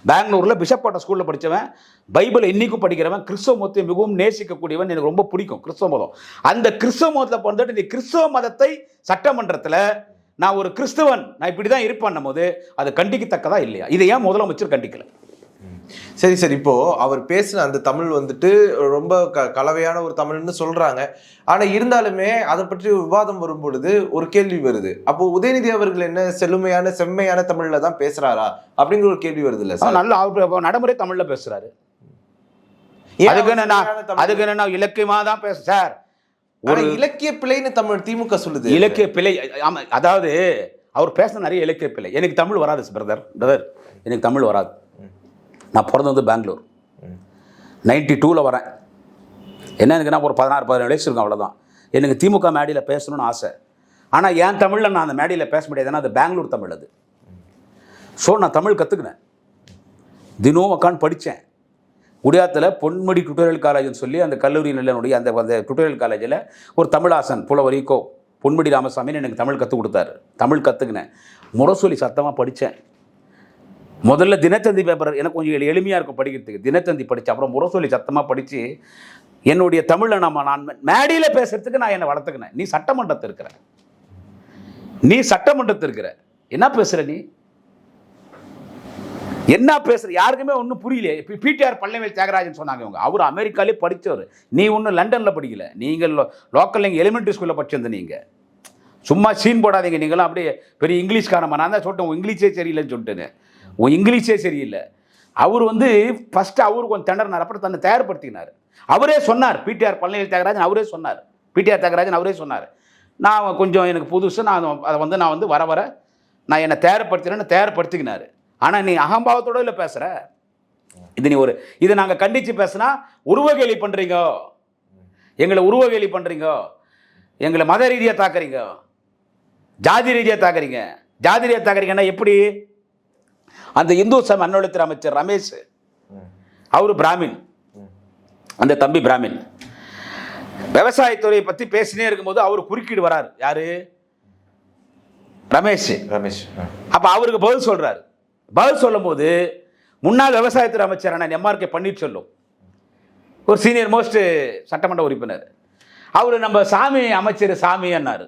பெங்களூரில் பிஷப் பாட்ட ஸ்கூலில் படித்தவன், பைபிளை இன்னைக்கும் படிக்கிறவன், கிறிஸ்துவ மதத்தை மிகவும் நேசிக்கக்கூடியவன், எனக்கு ரொம்ப பிடிக்கும் கிறிஸ்துவ மதம். அந்த கிறிஸ்துவ மதத்தில் பிறந்துட்டு நீ கிறிஸ்துவ மதத்தை சட்டமன்றத்தில் நான் ஒரு கிறிஸ்துவன், நான் இப்படி தான் இருப்பேன் போது அது கண்டிக்கத்தக்கதா இல்லையா? இதை ஏன் முதலமைச்சர் கண்டிக்கல? சரி சரி, இப்போ அவர் பேசின அந்த தமிழ் வந்துட்டு ரொம்ப கலவையான ஒரு தமிழ்னு சொல்றாங்க. ஆனா இருந்தாலுமே அதை பற்றி விவாதம் வரும் பொழுது ஒரு கேள்வி வருது, அப்போ உதயநிதி அவர்கள் என்ன செழுமையான செம்மையான தமிழ்ல தான் பேசுறாரா அப்படிங்கிற ஒரு கேள்வி வருது இல்ல சார்? நல்ல நடைமுறை தமிழ்ல பேசுறாரு, அதுக்கு என்ன இலக்கியமா தான் பேச சார். ஒரு இலக்கிய பிழைன்னு தமிழ் திமுக சொல்லுது. இலக்கிய பிழை, ஆமா, அதாவது அவர் பேச நிறைய இலக்கிய பிழை. எனக்கு தமிழ் வராது பிரதர், எனக்கு தமிழ் வராது. நான் பிறந்து வந்து பெங்களூர் 92 வரேன். என்ன எனக்கு நான் ஒரு 16-17 வயசு இருக்கும், அவ்வளோதான். எனக்கு திமுக மேடையில் பேசணும்னு ஆசை. ஆனால் என் தமிழில் நான் அந்த மேடையில் பேச முடியாது, ஏன்னா அது பெங்களூர் தமிழ் அது. ஸோ நான் தமிழ் கற்றுக்கினேன், தினம் உட்காந்து படித்தேன். குடியாத்தில் பொன்முடி டுட்டோரியல் காலேஜ்னு சொல்லி அந்த கல்லூரி நிலையனுடைய அந்த டுட்டோரியல் காலேஜில் ஒரு தமிழாசன் புலவரிக்கோ பொன்முடி ராமசாமின்னு எனக்கு தமிழ் கற்றுக் கொடுத்தாரு. தமிழ் கற்றுக்கினேன், முரசொலி சத்தமாக படித்தேன். முதல்ல தினத்தந்தி பேப்பர் எனக்கு கொஞ்சம் எளிமையாக இருக்கும் படிக்கிறதுக்கு, தினத்தந்தி படித்தேன். அப்புறம் முரசொலி சத்தமாக படித்து என்னுடைய தமிழை நான் மேடையில் பேசுறதுக்கு நான் என்னை வளர்த்துக்கினேன். நீ சட்டமன்றத்தில் இருக்கிற, என்ன பேசுகிற நீ, என்ன பேசுகிற? யாருக்குமே ஒன்றும் புரியல. இப்போ பிடிஆர் பழனிவேல் தியாகராஜன் சொன்னாங்க, இவங்க அவர் அமெரிக்காலே படித்தவர், நீ ஒன்றும் லண்டனில் படிக்கல, நீங்கள் லோக்கல் நீங்கள் எலிமெண்ட்ரி ஸ்கூலில் படிச்சிருந்த, நீங்கள் சும்மா சீன் போடாதீங்க, நீங்களாம் அப்படியே பெரிய இங்கிலீஷ்காரமா. நான் தான் சொல்லிட்டேன் உன் இங்கிலீஷே சரியில்லைன்னு சொல்லிட்டுன்னு, உன் இங்கிலீஷே சரியில்லை. அவர் வந்து ஃபஸ்ட்டு அவரு கொஞ்சம் திணறினார், அப்புறம் தன்னை தயார்படுத்தினார். அவரே சொன்னார், பிடிஆர் பழனிவேல் தியாகராஜன் அவரே சொன்னார், பிடிஆர் தியாகராஜன் அவரே சொன்னார், நான் கொஞ்சம் எனக்கு புதுசு, நான் அதை வர நான் என்னை தயார்படுத்திக்கினார். ஆனால் நீ அகம்பாவத்தோட இல்லை பேசுகிற. இதை நாங்கள் கண்டித்து பேசுனா உருவகேலி பண்ணுறீங்க, எங்களை உருவகேலி பண்ணுறீங்க, எங்களை மத ரீதியாக தாக்குறீங்க, ஜாதி ரீதியாக தாக்குறீங்க. ஜாதி ரீதியாக தாக்குறீங்கன்னா எப்படி? அந்த இந்து சமய அறநிலையத்துறை அமைச்சர் ரமேஷ், அவரு பிராமின், அந்த தம்பி பிராமின், விவசாயத்துறையை பற்றி பேசினே இருக்கும்போது அவர் குறுக்கீடு வராரு. யாரு? ரமேஷ். அப்போ அவருக்கு பதில் சொல்றாரு. பதில் சொல்லும் போது முன்னாள் விவசாயத்துறை அமைச்சரான எம்ஆர்கே பன்னீர்செல்வம், ஒரு சீனியர் மோஸ்ட் சட்டமன்ற உறுப்பினர், அவர் நம்ம சாமி அமைச்சர் சாமின்னாரு.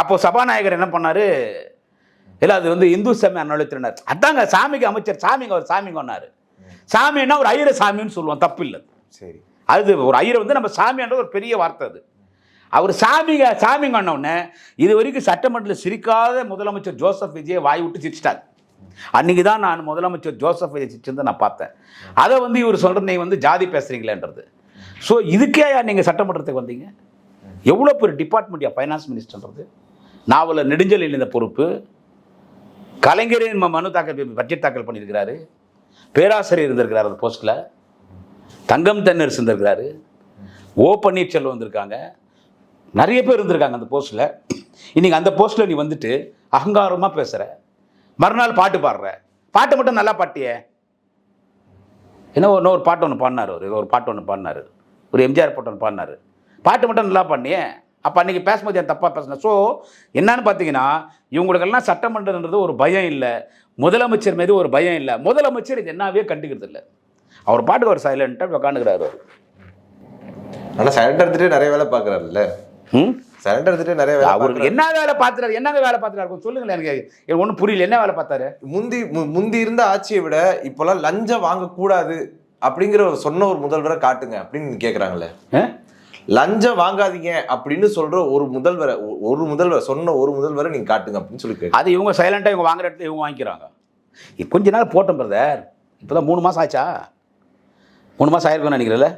அப்போ சபாநாயகர் என்ன பண்ணாரு, இல்லை அது வந்து இந்து சமய அறநிலையத்துறையினர், அதாங்க சாமிக்கு அமைச்சர், சாமிங்க அவர் சாமிங்கன்னாரு. சாமின்னா ஒரு ஐயர சாமின்னு சொல்லுவோம், தப்பு இல்லை. சரி, அது ஒரு ஐயரை வந்து நம்ம சாமின்றது ஒரு பெரிய வார்த்தை. அது அவர் சாமிங்கன்னொடனே இது வரைக்கும் சட்டமன்றத்தில் சிரிக்காத முதலமைச்சர் ஜோசப் விஜய் வாய் விட்டு சிரிச்சிட்டார். அன்றைக்கி தான் நான் முதலமைச்சர் ஜோசப் விஜய் சிரிச்சிருந்த நான் பார்த்தேன். அதை வந்து இவர் சொல்கிறது நீங்கள் வந்து ஜாதி பேசுகிறீங்களேன்றது. ஸோ இதுக்கே நீங்கள் சட்டமன்றத்துக்கு வந்தீங்க? எவ்வளோ பெரிய டிபார்ட்மெண்ட் ஃபைனான்ஸ் மினிஸ்டர்ன்றது. நாவல நெடுஞ்செழியன் இந்த பொறுப்பு, கலைஞரின் மனு தாக்கல் பட்ஜெட் தாக்கல் பண்ணியிருக்கிறாரு, பேராசிரியர் இருந்திருக்கிறார் அந்த போஸ்ட்டில், தங்கம் தென்னரசு இருந்திருக்கிறாரு, ஓ பன்னீர்செல்வம் வந்திருக்காங்க, நிறைய பேர் இருந்திருக்காங்க அந்த போஸ்ட்டில். இன்றைக்கி அந்த போஸ்ட்டில் நீ வந்துட்டு அகங்காரமாக பேசுகிற, மறுநாள் பாட்டு பாடுற, பாட்டு மட்டும் நல்லா பாட்டியே, இன்னொரு பாட்டு ஒன்று பாடினார், ஒரு பாட்டு ஒன்று பாடினார், ஒரு எம்ஜிஆர் பாட்டு ஒன்று பாடினார். பாட்டு மட்டும் நல்லா பண்ணியே. அப்போ அன்றைக்கி பேசும்போது என் தப்பாக பேசினேன். ஸோ என்னன்னு பார்த்தீங்கன்னா, இவங்களுக்கெல்லாம் சட்டமன்றன்றது ஒரு பயம் இல்லை, முதலமைச்சர் மீது ஒரு பயம் இல்லை. முதலமைச்சர் இது என்னவே கண்டுக்கிறது இல்லை. அவர் பாட்டுக்கு ஒரு சைலண்ட்டாக உட்காந்துக்கிறாரு. ஆனால் சைலண்ட் எடுத்துகிட்டு நிறைய வேலை பார்க்குறாருல்ல. சைலண்ட் எடுத்துகிட்டு நிறைய வேலை. அவருக்கு என்ன வேலை பார்த்துறாரு, என்னங்க வேலை பார்த்துறாரு சொல்லுங்களேன். எனக்கு ஒன்றும் புரியல. என்ன வேலை பார்த்தாரு? முந்தி இருந்த ஆட்சியை விட இப்போலாம் லஞ்சம் வாங்கக்கூடாது அப்படிங்கிற சொன்ன ஒரு முதல்வரை காட்டுங்க அப்படின்னு கேட்குறாங்களே. லஞ்சம் வாங்காதீங்க அப்படின்னு சொல்ற ஒரு முதல்வர் சொன்ன ஒரு முதல்வரை நீங்க காட்டுங்க அப்படின்னு சொல்லி அது இவங்க சைலண்டா இவங்க வாங்குற இடத்துல இவங்க வாங்கிக்கிறாங்க. கொஞ்ச நாள் போட்டோம் பிரதர், இப்போதான் 3 மாசம் ஆச்சா, 3 மாசம் ஆயிருக்கும்னு நினைக்கிறேன்ல.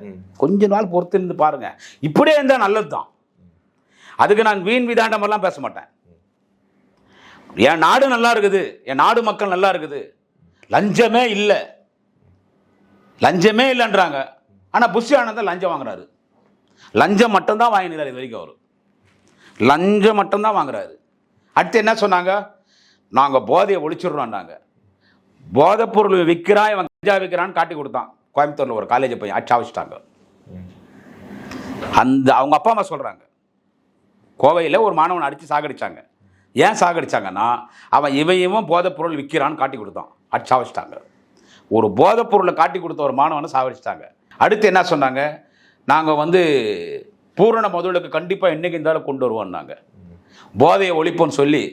கொஞ்ச நாள் பொறுத்து இருந்து பாருங்க. இப்படியே இருந்தா நல்லதுதான். அதுக்கு நான் வீண் விதாண்டமெல்லாம் பேச மாட்டேன். என் நாடு நல்லா இருக்குது, என் நாடு மக்கள் நல்லா இருக்குது, லஞ்சமே இல்லை, லஞ்சமே இல்லைன்றாங்க. ஆனா புஷ் ஆனந்தான் லஞ்சம் வாங்குறாரு. லஞ்சம் மட்டும்தான் வாங்கினார் இது வரைக்கும். அவர் லஞ்சம் மட்டும்தான் வாங்குறாரு. அடுத்து என்ன சொன்னாங்க, நாங்கள் போதையை ஒழிச்சிடுறோம்னாங்க. போதைப் பொருள் விற்கிறான், இவன் கஞ்சா விற்கிறான்னு காட்டி கொடுத்தான். கோயம்புத்தூரில் ஒரு காலேஜை போய் அடிச்சாவிச்சிட்டாங்க. அவங்க அப்பா அம்மா சொல்கிறாங்க, கோவையில் ஒரு மாணவனை அடித்து சாகடிச்சாங்க. ஏன் சாகடிச்சாங்கன்னா, அவன் இவன் போதைப் பொருள் விற்கிறான்னு காட்டி கொடுத்தான், அடிச்சாவிச்சிட்டாங்க. ஒரு போதைப் பொருளை காட்டி கொடுத்த ஒரு மாணவனை சாகடிச்சிட்டாங்க. அடுத்து என்ன சொன்னாங்க, நாங்கள் பூரண முதலுக்கு கண்டிப்பாக என்றைக்கு இருந்தாலும் கொண்டு வருவோம்னாங்க. போதையை ஒழிப்போன்னு சொல்லி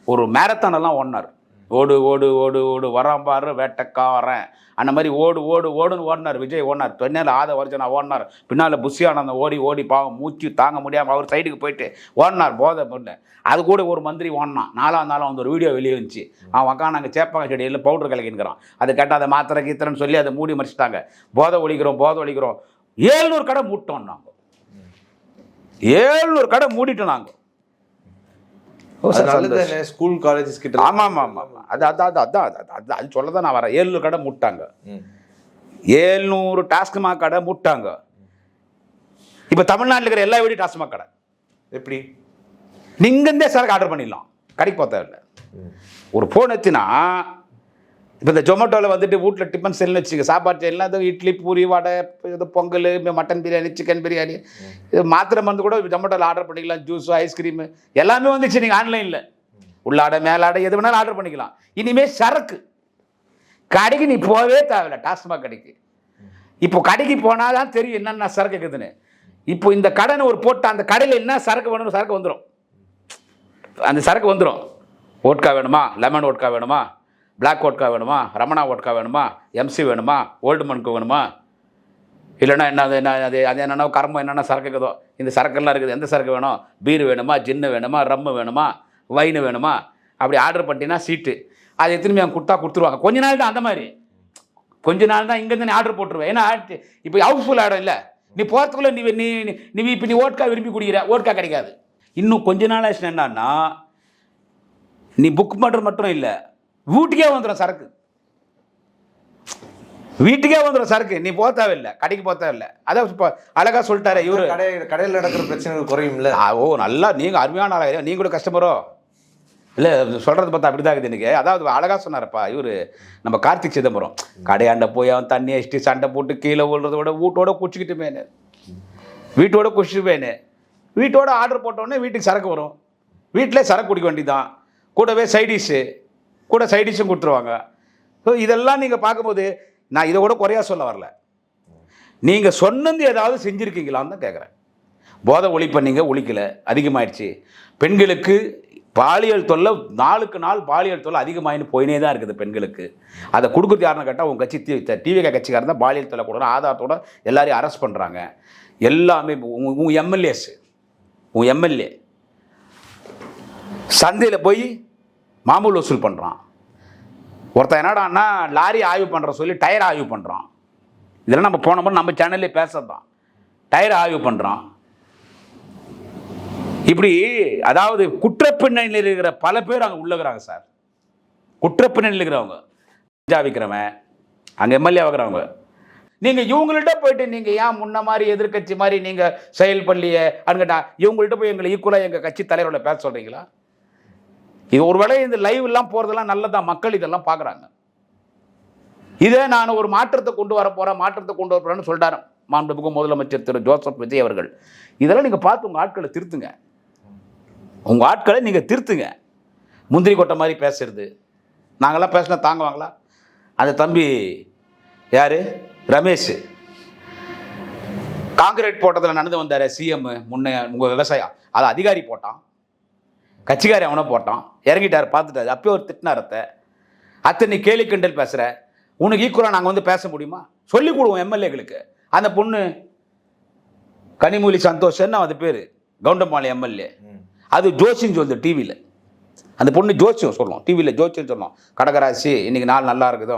ஒரு மேரத்தானெல்லாம் ஓடினார். ஓடு ஓடு ஓடு ஓடு வரான் பாரு வேட்டக்கா வரேன், அந்த மாதிரி ஓடு ஓடு ஓடுன்னு ஓடினார். விஜய் ஓடினார், பின்னால் ஆதவர்ஜனா ஓடினார், பின்னால் புஷ் ஆனந்த் ஓடி ஓடி பாவம் மூச்சு தாங்க முடியாமல் அவர் சைடுக்கு போயிட்டு ஓடினார் போதை பொண்ணு. அது கூட ஒரு மந்திரி ஓடினான். 4ஆம் நாள் ஒரு வீடியோ வெளியே வந்துச்சு. அவன் அக்கா நாங்கள் சேப்பாங்க செடியில் பவுடர் கலக்கின்னுக்கிறான். அது கேட்டால் அதை மாத்திரை கீத்திரன்னு சொல்லி அதை மூடி மறைச்சிட்டாங்க. போதை ஒழிக்கிறோம் போதை ஒழிக்கிறோம். 700 கடை மூட்டோம் நாங்கள், 700 கடை மூடிட்டோம் நாங்கள். ஸ்கூல் காலேஜஸ் கிட்ட. ஆமாம் ஆமாம் ஆமாம், அது சொல்ல தான் நான் வரேன். 700 கடை மூட்டாங்க, 700 டாஸ்மாக் கடை மூட்டாங்க. இப்போ தமிழ்நாட்டில் இருக்கிற எல்லா வீடும் டாஸ்மாக் கடை. எப்படி நீங்க இருந்தே சரக்கு ஆர்டர் பண்ணிடலாம், கடைக்கு போக தேவையில்லை. ஒரு ஃபோன் எடுத்தினா இப்போ இந்த ஜொமேட்டோவில் வீட்டில் டிஃபன் செல்னு வச்சுக்க, சாப்பாடு செய்யலாம். இது இட்லி பூரி வடை, இது பொங்கல், மட்டன் பிரியாணி, சிக்கன் பிரியாணி, இது மாத்திரை மருந்து கூட ஜொமேட்டோவில் ஆர்டர் பண்ணிக்கலாம். ஜூஸு ஐஸ்கிரீமு எல்லாமே வந்துச்சு. நீங்கள் ஆன்லைனில் உள்ளாடை மேலாடை எது வேணாலும் ஆர்டர் பண்ணிக்கலாம். இனிமேல் சரக்கு கடைக்கு நீ போகவே தேவையில்லை, டாஸ்மாக் கடைக்கு. இப்போ கடைக்கு போனால் தான் தெரியும் என்னென்ன சரக்கு இருக்குதுன்னு. இப்போ இந்த கடைன்னு ஒரு போட்டு அந்த கடையில் என்ன சரக்கு வேணும்னு சரக்கு வந்துடும். அந்த சரக்கு வந்துடும். ஓட்கா வேணுமா, லெமன் ஓட்கா வேணுமா, பிளாக் ஓட்கா வேணுமா, ரமணா ஓட்கா வேணுமா, எம்சி வேணுமா, ஓல்டு மனுக்கு வேணுமா, இல்லைன்னா அது என்னென்ன கரம்பம் என்னென்ன சரக்கு இருக்குதோ இந்த சரக்கெல்லாம் இருக்குது. எந்த சரக்கு வேணும், பீர் வேணுமா, ஜின்னு வேணுமா, ரம்மு வேணுமா, வைனு வேணுமா, அப்படி ஆர்டர் பண்ணிட்டீங்கன்னா சீட்டு அதை திரும்பி அவங்க கொடுத்துருவாங்க. கொஞ்ச நாள் தான், அந்த மாதிரி கொஞ்ச நாள் தான். இங்கேருந்து நீ ஆர்டர் போட்டுருவேன். ஏன்னா இப்போ ஹவுஸ்ஃபுல் ஆகிடும். இல்லை நீ போகிறதுக்குள்ளே நீ இப்போ நீ ஓட்கா விரும்பி குடிக்கிற, ஓட்கா கிடைக்காது. இன்னும் கொஞ்ச நாள் ஆச்சு என்னன்னா, நீ புக் பண்ணுறது மட்டும் இல்லை, வீட்டுக்கே வந்துடும் சரக்கு, வீட்டுக்கே வந்துடும் சரக்கு. நீ போக தேவையில்லை, கடைக்கு போக தேவையில்லை. அதான் இப்போ அழகா சொல்லிட்டாரு இவரு. கடையில் நடக்கிற பிரச்சனைகள் குறையும்ல. ஓ நல்லா, நீங்கள் அருமையான ஆளாக, நீங்கள் கூட கஸ்டமரோ இல்லை சொல்கிறது பார்த்தா அப்படி தான் இருக்குது எனக்கு. அதாவது அழகாக சொன்னார்ப்பா இவர், நம்ம கார்த்திக் சிதம்பரம். கடையாண்ட போய் அவன் தண்ணி அடிச்சுட்டு சண்டை போட்டு கீழே விழுறத விட வீட்டோட குடிச்சிக்கிட்டு மேனு, வீட்டோட குடிச்சிட்டு மேனு, வீட்டோட ஆர்டர் போட்டோடனே வீட்டுக்கு சரக்கு வரும். வீட்டிலே சரக்கு குடிக்க வேண்டியதான். கூடவே சைடிஷ்ஷு, கூட சைடிஷும் கொடுத்துருவாங்க. ஸோ இதெல்லாம் நீங்கள் பார்க்கும்போது நான் இதை கூட குறையா சொல்ல வரல. நீங்கள் சொன்னது ஏதாவது செஞ்சுருக்கீங்களான்னு தான் கேட்குறேன். போதை ஒழிப்பண்ணீங்க, ஒழிக்கலை, அதிகமாகிடுச்சு. பெண்களுக்கு பாலியல் தொல்லை நாளுக்கு நாள் பாலியல் தொல்லை அதிகமாகின்னு போயினே தான் இருக்குது பெண்களுக்கு. அதை கொடுக்குறது யாருன்னு கேட்டால் உங்கள் கட்சி டிவிகே கட்சிக்காரன் தான் பாலியல் தொல்லை கூட ஆதாரத்தோட எல்லாரையும் அரெஸ்ட் பண்ணுறாங்க. எல்லாமே உங்கள் எம்எல்ஏஸ், உங்கள் எம்எல்ஏ சந்தையில் போய் மாமூல் வசூல் பண்ணுறான். ஒருத்தன் என்னடான்னா லாரி ஆய்வு பண்ணுற சொல்லி டயர் ஆய்வு பண்ணுறான். இதெல்லாம் நம்ம போன முறை நம்ம சேனல்லே பேசுறது தான். டயர் ஆய்வு பண்ணுறான். இப்படி அதாவது குற்றப்பின்னணியில் இருக்கிற பல பேர் அங்கே உள்ளகிறாங்க சார். குற்றப்பின்னணியில் இருக்கிறவங்க, கஞ்சா விற்கிறவன், அங்கே எம்எல்ஏ ஆகிறவங்க. நீங்கள் இவங்கள்ட்ட போயிட்டு நீங்கள் ஏன் முன்ன மாதிரி எதிர்கட்சி மாதிரி நீங்கள் செயல் பண்ணலையே அன்கிட்டா, இவங்கள்ட்ட போய் எங்களை ஈக்குவலாக எங்கள் கட்சி தலைவரோட பேச சொல்கிறீங்களா? இது ஒருவேளை இந்த லைவ் எல்லாம் போகிறதெல்லாம் நல்லதான், மக்கள் இதெல்லாம் பார்க்குறாங்க. இதே நான் ஒரு மாற்றத்தை கொண்டு வர போறேன்னு சொல்லிட்டாரு மாண்புமிகு முதலமைச்சர் திரு ஜோசப் விஜய் அவர்கள். இதெல்லாம் நீங்க பார்த்து உங்க ஆட்களை திருத்துங்க. முந்திரி கொட்டை மாதிரி பேசுறது, நாங்கெல்லாம் பேசினா தாங்குவாங்களா? அந்த தம்பி யாரு, ரமேஷ், காங்கிரீட் போட்டதில் நடந்து வந்தார் சிஎம் முன்னே, உங்கள் விவசாயம் அதை அதிகாரி போட்டான், கட்சிக்காரி அவனை போட்டான், இறங்கிட்டார், பார்த்துட்டாரு. அப்போ ஒரு திட்டினாரத்தை நீ கேலி கிண்டல் பேசுகிற, உனக்கு ஈக்குவலாக நாங்கள் வந்து பேச முடியுமா? சொல்லிக் கொடுவோம் எம்எல்ஏகளுக்கு. அந்த பொண்ணு கனிமொழி சந்தோஷன்னு அது பேர், கவுண்டம்பாளையம் எம்எல்ஏ, அது ஜோசின்னு சொல்லுது டிவியில். அந்த பொண்ணு ஜோசியம் சொல்லும் டிவியில், ஜோசியம் சொல்லும், கடகராசி இன்னைக்கு நாள் நல்லா இருக்குதோ,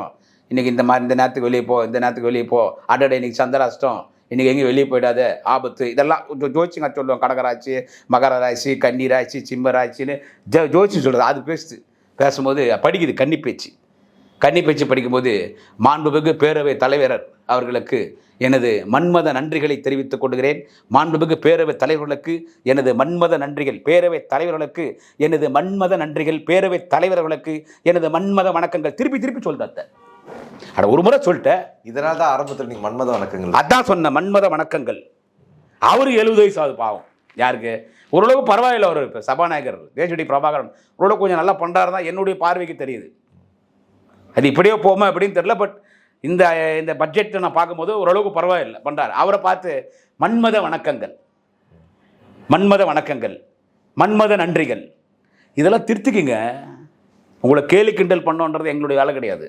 இன்னைக்கு இந்த மாதிரி இந்த நேரத்துக்கு வெளியே போ, அடடே இன்னைக்கு சந்திராஷ்டம், இன்னைக்கு எங்கேயும் வெளியே போயிடாத, ஆபத்து, இதெல்லாம் ஜோசிங்க சொல்லுவோம். கடகராசி, மகர ராசி, கன்னி ராசி, சிம்ம ராசின்னு ஜோசியம் சொல்கிறது. அது பேசும்போது படிக்குது கன்னி பேச்சு படிக்கும்போது, மாண்புமிகு பேரவை தலைவர் அவர்களுக்கு எனது மன்மத நன்றிகளை தெரிவித்துக் கொள்கிறேன். மாண்புமிகு பேரவை தலைவர்களுக்கு எனது மன்மத நன்றிகள், பேரவை தலைவர்களுக்கு எனது மன்மத நன்றிகள், பேரவை தலைவர்களுக்கு எனது மன்மத வணக்கங்கள். திருப்பி சொல்றாத்த. அட ஒரு முறை சொல்லிட்டேன். இதனால தான் ஆரம்பத்தில் நீங்க மன்மத வணக்கங்கள் அதான் சொன்ன, மன்மத வணக்கங்கள். அவரு 70 வயசு ஆகுது பாவம். யாருக்கு? ஓரளவுக்கு பரவாயில்ல. அவர் இப்போ சபாநாயகர் தேஜடி பிரபாகரன் ஓரளவுக்கு கொஞ்சம் நல்லா பண்றாரு தான் என்னுடைய பார்வைக்கு தெரியுது. அது இப்படியே போமா அப்படின்னு தெரியல. பட் இந்த பட்ஜெட்டை நான் பார்க்கும்போது ஓரளவுக்கு பரவாயில்லை பண்றாரு. அவரை பார்த்து மன்மத வணக்கங்கள், மன்மத நன்றிகள், இதெல்லாம் திருத்திக்கிங்க. உங்களை கேலி கிண்டல் பண்ணோன்றது எங்களுடைய வேலை கிடையாது.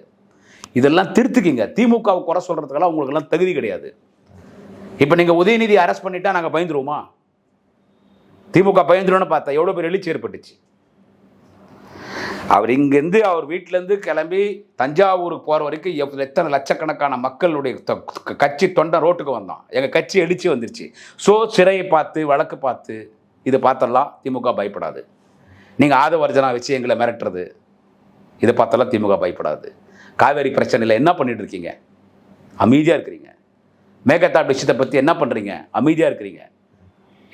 இதெல்லாம் திருத்திக்கிங்க. திமுகவை குறை சொல்றதுக்கெல்லாம் உங்களுக்கு எல்லாம் தகுதி கிடையாது. இப்போ நீங்க உதயநிதி அரெஸ்ட் பண்ணிட்டா நாங்கள் பயந்துருவோமா? திமுக பயந்துருவோன்னு பார்த்தா எவ்வளோ பேர் எழுச்சி ஏற்பட்டுச்சு. அவர் இங்கேருந்து அவர் வீட்டிலேருந்து கிளம்பி தஞ்சாவூருக்கு போகிற வரைக்கும் எத்தனை லட்சக்கணக்கான மக்களுடைய கட்சி தொண்டை ரோட்டுக்கு வந்தான். எங்கள் கட்சி எழுச்சி வந்துருச்சு. ஸோ சிறையை பார்த்து, வழக்கு பார்த்து, இதை பார்த்தெல்லாம் திமுக பயப்படாது. நீங்கள் ஆதவர்ஜனா வச்சு எங்களை மிரட்டுறது, இதை பார்த்தெல்லாம் திமுக பயப்படாது. காவேரி பிரச்சனையில் என்ன பண்ணிட்டு இருக்கீங்க? அமைதியாக இருக்கிறீங்க. மேகதாட் விஷயத்தை பற்றி என்ன பண்ணுறீங்க? அமைதியாக இருக்கிறீங்க.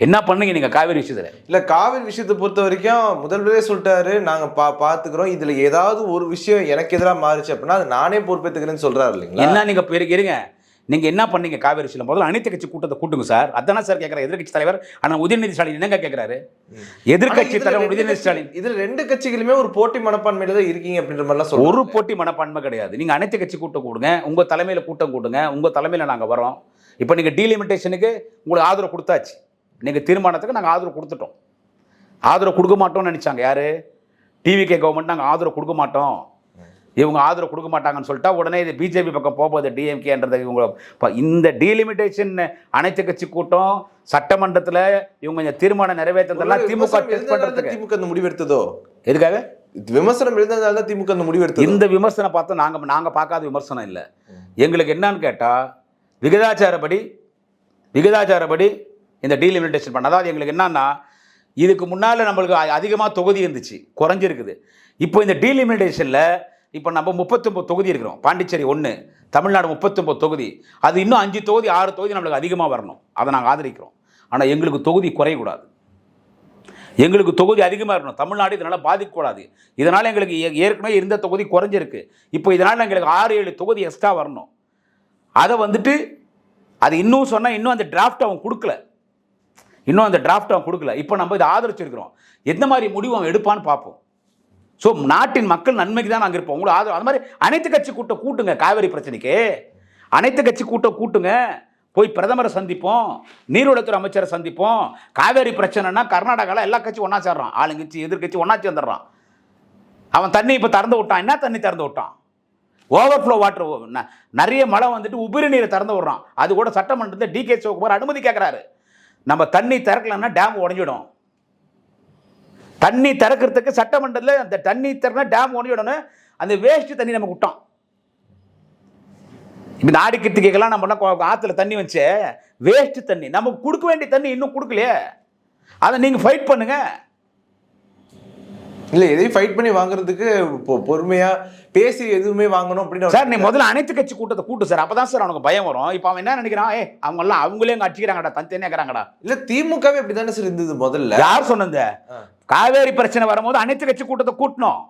என்ன பண்ணுங்க நீங்க காவேரி விஷயத்துல? இல்ல, காவேரி விஷயத்தை பொறுத்த வரைக்கும் முதல்வரே சொல்லிட்டாரு, நாங்க பாத்துக்கிறோம், இதுல ஏதாவது ஒரு விஷயம் எனக்கு எதிராக மாறுச்சு அப்படின்னா அது நானே பொறுப்பேற்றுக்கிறேன்னு சொல்றாரு இல்லைங்களா? என்ன நீங்க இருங்க, நீங்க என்ன பண்ணீங்க காவேரி விஷயம்? முதல்ல அனைத்து கட்சி கூட்டத்தை கூட்டுங்க சார். அதானே சார் கேட்கறாரு எதிர்கட்சி தலைவர். ஆனா உதயநிதி ஸ்டாலின் என்னங்க கேட்கிறாரு? எதிர்கட்சி தலைவர் உதயநிதி ஸ்டாலின். இதுல ரெண்டு கட்சிகளுமே ஒரு போட்டி மனப்பான்மையில தான் இருக்கீங்க அப்படின்ற மாதிரிலாம் சொல்லுங்க. ஒரு போட்டி மனப்பான்மை கிடையாது. நீங்க அனைத்து கட்சி கூட்டம் கூடுங்க, உங்க தலைமையில கூட்டம் கூடுங்க, உங்க தலைமையில நாங்க வரோம். இப்ப நீங்க டீலிமிட்டேஷனுக்கு உங்களுக்கு ஆதரவு கொடுத்தாச்சு. நீங்கள் தீர்மானத்துக்கு நாங்கள் ஆதரவு கொடுத்துட்டோம். ஆதரவு கொடுக்க மாட்டோம்னு நினச்சாங்க யார்? TVK government. நாங்கள் ஆதரவு கொடுக்க மாட்டோம், இவங்க ஆதரவு கொடுக்க மாட்டாங்கன்னு சொல்லிட்டா உடனே இது பிஜேபி பக்கம் போகுது, டிஎம்கேன்றது. இவங்க இந்த டீலிமிட்டேஷன் அனைத்து கட்சி கூட்டம் சட்டமன்றத்தில் இவங்க தீர்மானம் நிறைவேற்றதெல்லாம் திமுக டெஸ்ட் பண்ணுறதுக்கு திமுக இந்த முடிவு எடுத்ததோ எதுக்காக? விமர்சனம் எழுந்ததால தான் திமுக இந்த முடிவு எடுத்தது. இந்த விமர்சனம் பார்த்தா நாங்கள் பார்க்காத விமர்சனம் இல்லை. எங்களுக்கு என்னன்னு கேட்டால் விகிதாச்சாரப்படி இந்த டீலிமிட்டேஷன் பண்ண. அதாவது எங்களுக்கு என்னன்னா, இதுக்கு முன்னால் நம்மளுக்கு அதிகமாக தொகுதி இருந்துச்சு, குறைஞ்சிருக்குது. இப்போ இந்த டீலிமிட்டேஷனில் இப்போ நம்ம 39 தொகுதி இருக்கிறோம். பாண்டிச்சேரி 1, தமிழ்நாடு 39 தொகுதி. அது இன்னும் 5 தொகுதி 6 தொகுதி நம்மளுக்கு அதிகமாக வரணும். அதை நாங்கள் ஆதரிக்கிறோம். ஆனால் எங்களுக்கு தொகுதி குறையக்கூடாது, எங்களுக்கு தொகுதி அதிகமாக இருக்கணும். தமிழ்நாடு இதனால் பாதிக்கக்கூடாது. இதனால் எங்களுக்கு ஏற்கனவே இருந்த தொகுதி குறைஞ்சிருக்கு. இப்போ இதனால் எங்களுக்கு 6-7 தொகுதி எக்ஸ்ட்ரா வரணும். அதை வந்துட்டு அது இன்னும் சொன்னால் இன்னும் அந்த டிராஃப்ட் அவன் கொடுக்கல. இப்போ நம்ம இதை ஆதரிச்சிருக்கிறோம். எந்த மாதிரி முடிவு அவன் எடுப்பான்னு பார்ப்போம். ஸோ நாட்டின் மக்கள் நன்மைக்கு தான் நாங்கள் இருப்போம். உங்களுக்கு ஆதரவு. அது மாதிரி அனைத்து கட்சி கூட்டம் கூட்டுங்க. காவேரி பிரச்சனைக்கு அனைத்து கட்சி கூட்டம் கூட்டுங்க. போய் பிரதமரை சந்திப்போம், நீர்வளத்துறை அமைச்சரை சந்திப்போம். காவேரி பிரச்சனைனா கர்நாடகாவில் எல்லா கட்சியும் ஒன்றா சேர்றான். ஆளுங்கட்சி எதிர்கட்சி ஒன்றா சேர்ந்துடுறான். அவன் தண்ணி இப்போ திறந்து விட்டான். என்ன தண்ணி திறந்து விட்டான்? ஓவர்ஃப்ளோ வாட்டர், நிறைய மழை வந்துட்டு உபரி நீரை திறந்து விடுறான். அது கூட சட்டமன்றத்தில் டிகே சிவகுமார் அனுமதி கேட்குறாரு. நம்ம தண்ணி திறக்கலன்னா டேம் உடஞ்சிடும். தண்ணி திறக்கிறதுக்கு சட்டமன்றத்தில் அந்த தண்ணி திறனா டேம் உடஞ்சிடணும். அந்த வேஸ்ட் தண்ணி நம்ம விட்டோம். இப்போ நாடிக்கிறதுக்கெல்லாம் நம்ம ஆற்றுல தண்ணி வச்சு வேஸ்ட் தண்ணி நமக்கு கொடுக்க வேண்டிய தண்ணி இன்னும் கொடுக்கலையே. அதை நீங்கள் ஃபைட் பண்ணுங்க. இல்லை, எதையும் ஃபைட் பண்ணி வாங்குறதுக்கு பொறுமையா பேசி எதுவுமே வாங்கணும் அப்படின்னு சார். நீ முதல்ல அனைத்து கட்சி கூட்டத்தை கூட்டு சார். அப்பதான் சார் அவனுக்கு பயம் வரும். இப்போ அவன் என்ன நினைக்கிறான்? அவங்களே அங்கே அடிச்சுக்கிறாங்கடா, தனித்தனியாக இருக்கிறாங்கடா. இல்லை, திமுகவே அப்படி தானே சார் இருந்தது முதல்ல. யார் சொன்னது? காவேரி பிரச்சனை வரும்போது அனைத்து கட்சி கூட்டத்தை கூட்டணும்.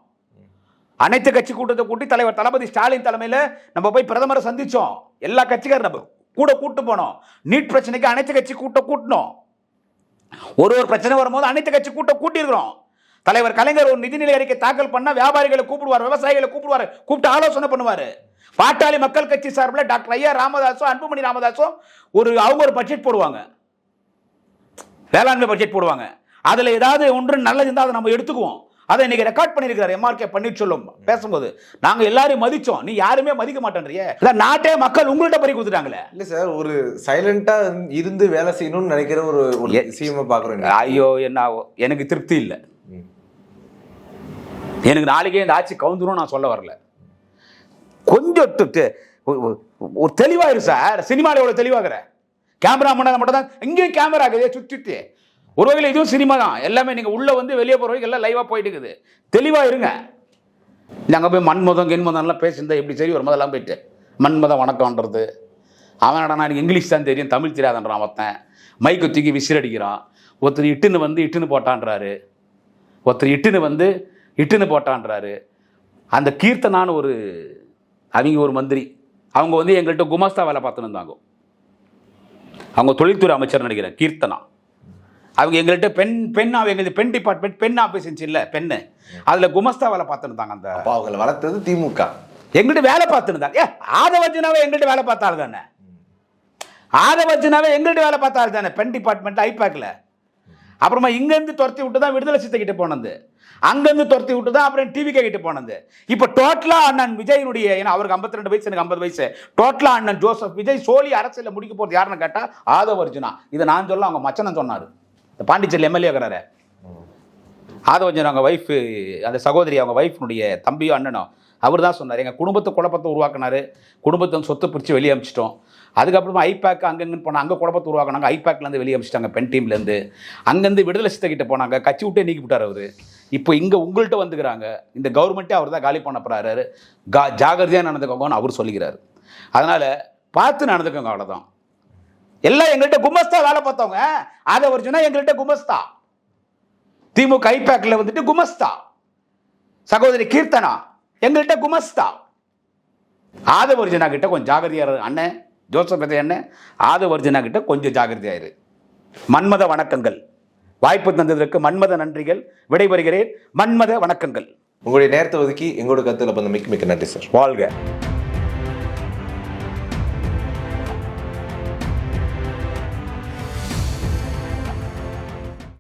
அனைத்து கட்சி கூட்டத்தை கூட்டி தலைவர் தளபதி ஸ்டாலின் தலைமையில் நம்ம போய் பிரதமரை சந்திச்சோம். எல்லா கட்சிக்காரும் நம்ம கூட கூட்டு போனோம். நீட் பிரச்சனைக்கு அனைத்து கட்சி கூட்டணும். ஒரு பிரச்சனை வரும்போது அனைத்து கட்சி கூட்டியிருக்கிறோம். தலைவர் கலைஞர் ஒரு நிதிநிலை அறிக்கை தாக்கல் பண்ணா வியாபாரிகளை கூப்பிடுவார், விவசாயிகளை கூப்பிடுவார், கூப்பிட்டு ஆலோசனை பண்ணுவார். பாட்டாளி மக்கள் கட்சி சார்பில் டாக்டர் ஐயா ராமதாஸோ அன்புமணி ராமதாஸோ அவங்க ஒரு பட்ஜெட் போடுவாங்க, வேளாண்மை பட்ஜெட் போடுவாங்க. அதுல ஏதாவது ஒன்று நல்லது இருந்தால் அதை நம்ம எடுத்துக்குவோம். அதை இன்னைக்கு ரெக்கார்ட் பண்ணியிருக்காரு எம்ஆர்கே பன்னீர்செல்வம் பேசும்போது. நாங்க எல்லாரும் மதிச்சோம், நீ யாருமே மதிக்க மாட்டேன்றியே. நாட்டே மக்கள் உங்கள்கிட்ட பறி கொடுத்துட்டாங்களே. இல்ல சார், ஒரு சைலண்டா இருந்து வேலை செய்யணும்னு நினைக்கிற ஒரு விஷயமா பாக்குறேன். ஐயோ என்ன எனக்கு திருப்தி இல்லை. எனக்கு நாளைக்கே இந்த ஆட்சி கவுந்துரும் நான் சொல்ல வரல. கொஞ்சம் ஒரு தெளிவாயிரு சார். சினிமாவில் எவ்வளவு தெளிவாகிற கேமரா மட்டும் தான், இங்கேயும் கேமரா இருக்குது சுற்றி. ஒரு வகையில் இதுவும் சினிமா தான். எல்லாமே நீங்கள் உள்ளே வந்து வெளியே போகிற வரைக்கும் எல்லாம் லைவாக போயிட்டு இருக்குது. தெளிவாக இருங்க. நாங்கள் போய் மன்மதம் கென்மதம்லாம் பேசியிருந்தா எப்படி சரி ஒரு முதலாம் போயிட்டு மன்மதம் வணக்கம்ன்றது. அவனடா நான் இங்கிலீஷ் தான் தெரியும், தமிழ் தெரியாதுன்றான். ஒருத்தன் மைக்கு தூக்கி விசிறடிக்கிறான். ஒருத்தர் இட்டுன்னு போட்டான்றாரு. ஒருத்தர் இட்டுன்னு போட்டான்றாரு. அந்த கீர்த்தனான்னு அவங்க ஒரு மந்திரி, அவங்க வந்து எங்கள்கிட்ட குமாஸ்தா வேலை பார்த்துன்னு இருந்தாங்க. அவங்க தொழில்துறை அமைச்சர் நினைக்கிறேன், கீர்த்தனா. அவங்க எங்கள்கிட்ட பெண் டிபார்ட்மெண்ட் பெண் ஆஃபீஸ் இல்லை பெண்ணு, அதில் குமஸ்தா வேலை பார்த்துருந்தாங்க. அந்த அவங்களை வளர்த்தது திமுக. எங்கள்கிட்ட வேலை பார்த்துருந்தாங்க. ஆதவர்ஜனாவே எங்கள்கிட்ட வேலை பார்த்தாள் தானே. ஆதவர்ஜனாவே எங்கள்கிட்ட வேலை பார்த்தாள் தானே பெண் டிபார்ட்மெண்ட் ஐபேக்கில். அப்புறமா இங்கேருந்து துரத்தி விட்டு தான் விடுதலை சிறுத்தைகிட்ட போனது. அங்கேருந்து துரத்தி விட்டு தான் அப்புறம் டிவிகே கிட்ட போனது. இப்போ டோட்டலாக அண்ணன் விஜயனுடைய, ஏன்னா அவருக்கு 52 வயசு, எனக்கு 50 வயசு, டோட்டலாக அண்ணன் ஜோசப் விஜய் சோழி அரசியலில் முடிக்க போகிறது யாருன்னு கேட்டால் ஆதவர்ஜுனா. இதை நான் சொல்ல, அவங்க மச்சனன் சொன்னார். இந்த பாண்டிச்சேரி எம்எல்ஏ இருக்கிறாரு ஆதவர்ஜுனா. அவங்க ஒய்ஃபு, அந்த சகோதரி, அவங்க ஒய்ஃபினுடைய தம்பியோ அண்ணனோ, அவர் தான் சொன்னார். எங்கள் குடும்பத்தை குழப்பத்தை உருவாக்கினார். குடும்பத்தை சொத்து பிரித்து வெளியே அமிச்சிட்டோம். அதுக்கப்புறமா ஐபேக் அங்கங்கன்னு போனால் அங்கே குழப்பத்தை உருவாக்கினாங்க. ஐபேக்லேருந்து வெளியே அமிச்சிட்டாங்க பெண் டீம்லேருந்து. அங்கேருந்து விடுதலை சிறுத்தைகிட்ட போனாங்க, கட்சி விட்டே நீக்கி விட்டார் அவர். இப்போ இங்கே உங்கள்கிட்ட வந்துக்கிறாங்க. இந்த கவர்மெண்ட்டே அவர் தான் காலி பண்ண போகிறாரு. ஜாகிரதையாக நடந்துக்கோங்கன்னு அவர் சொல்லிக்கிறார். அதனால் பார்த்து நடந்துக்கோங்க, அவ்வளோதான். எல்லாம் எங்கள்கிட்ட குமஸ்தா வேலை பார்த்தவங்க. ஆதவர்ஜுனா எங்கள்கிட்ட குமஸ்தா. திமுக ஐபேக்கில் வந்துட்டு குமஸ்தா. சகோதரி கீர்த்தனா எங்கள்கிட்ட குமஸ்தா. ஆதவர்ஜுனா கிட்ட கொஞ்சம் ஜாகிரதையா அண்ணன் ஜோசப் அண்ணன். ஆதவர்ஜுனா கிட்ட கொஞ்சம் ஜாகிரதையாயிரு. மன்மத வணக்கங்கள். வாய்ப்பு தந்ததற்கு மன்மத நன்றிகள். விடைபெறுகிறேன். மன்மத வணக்கங்கள். உங்களுடைய நேரத்தை ஒதுக்கி எங்களோட கருத்துல மிக்க நன்றி சார். வாழ்க.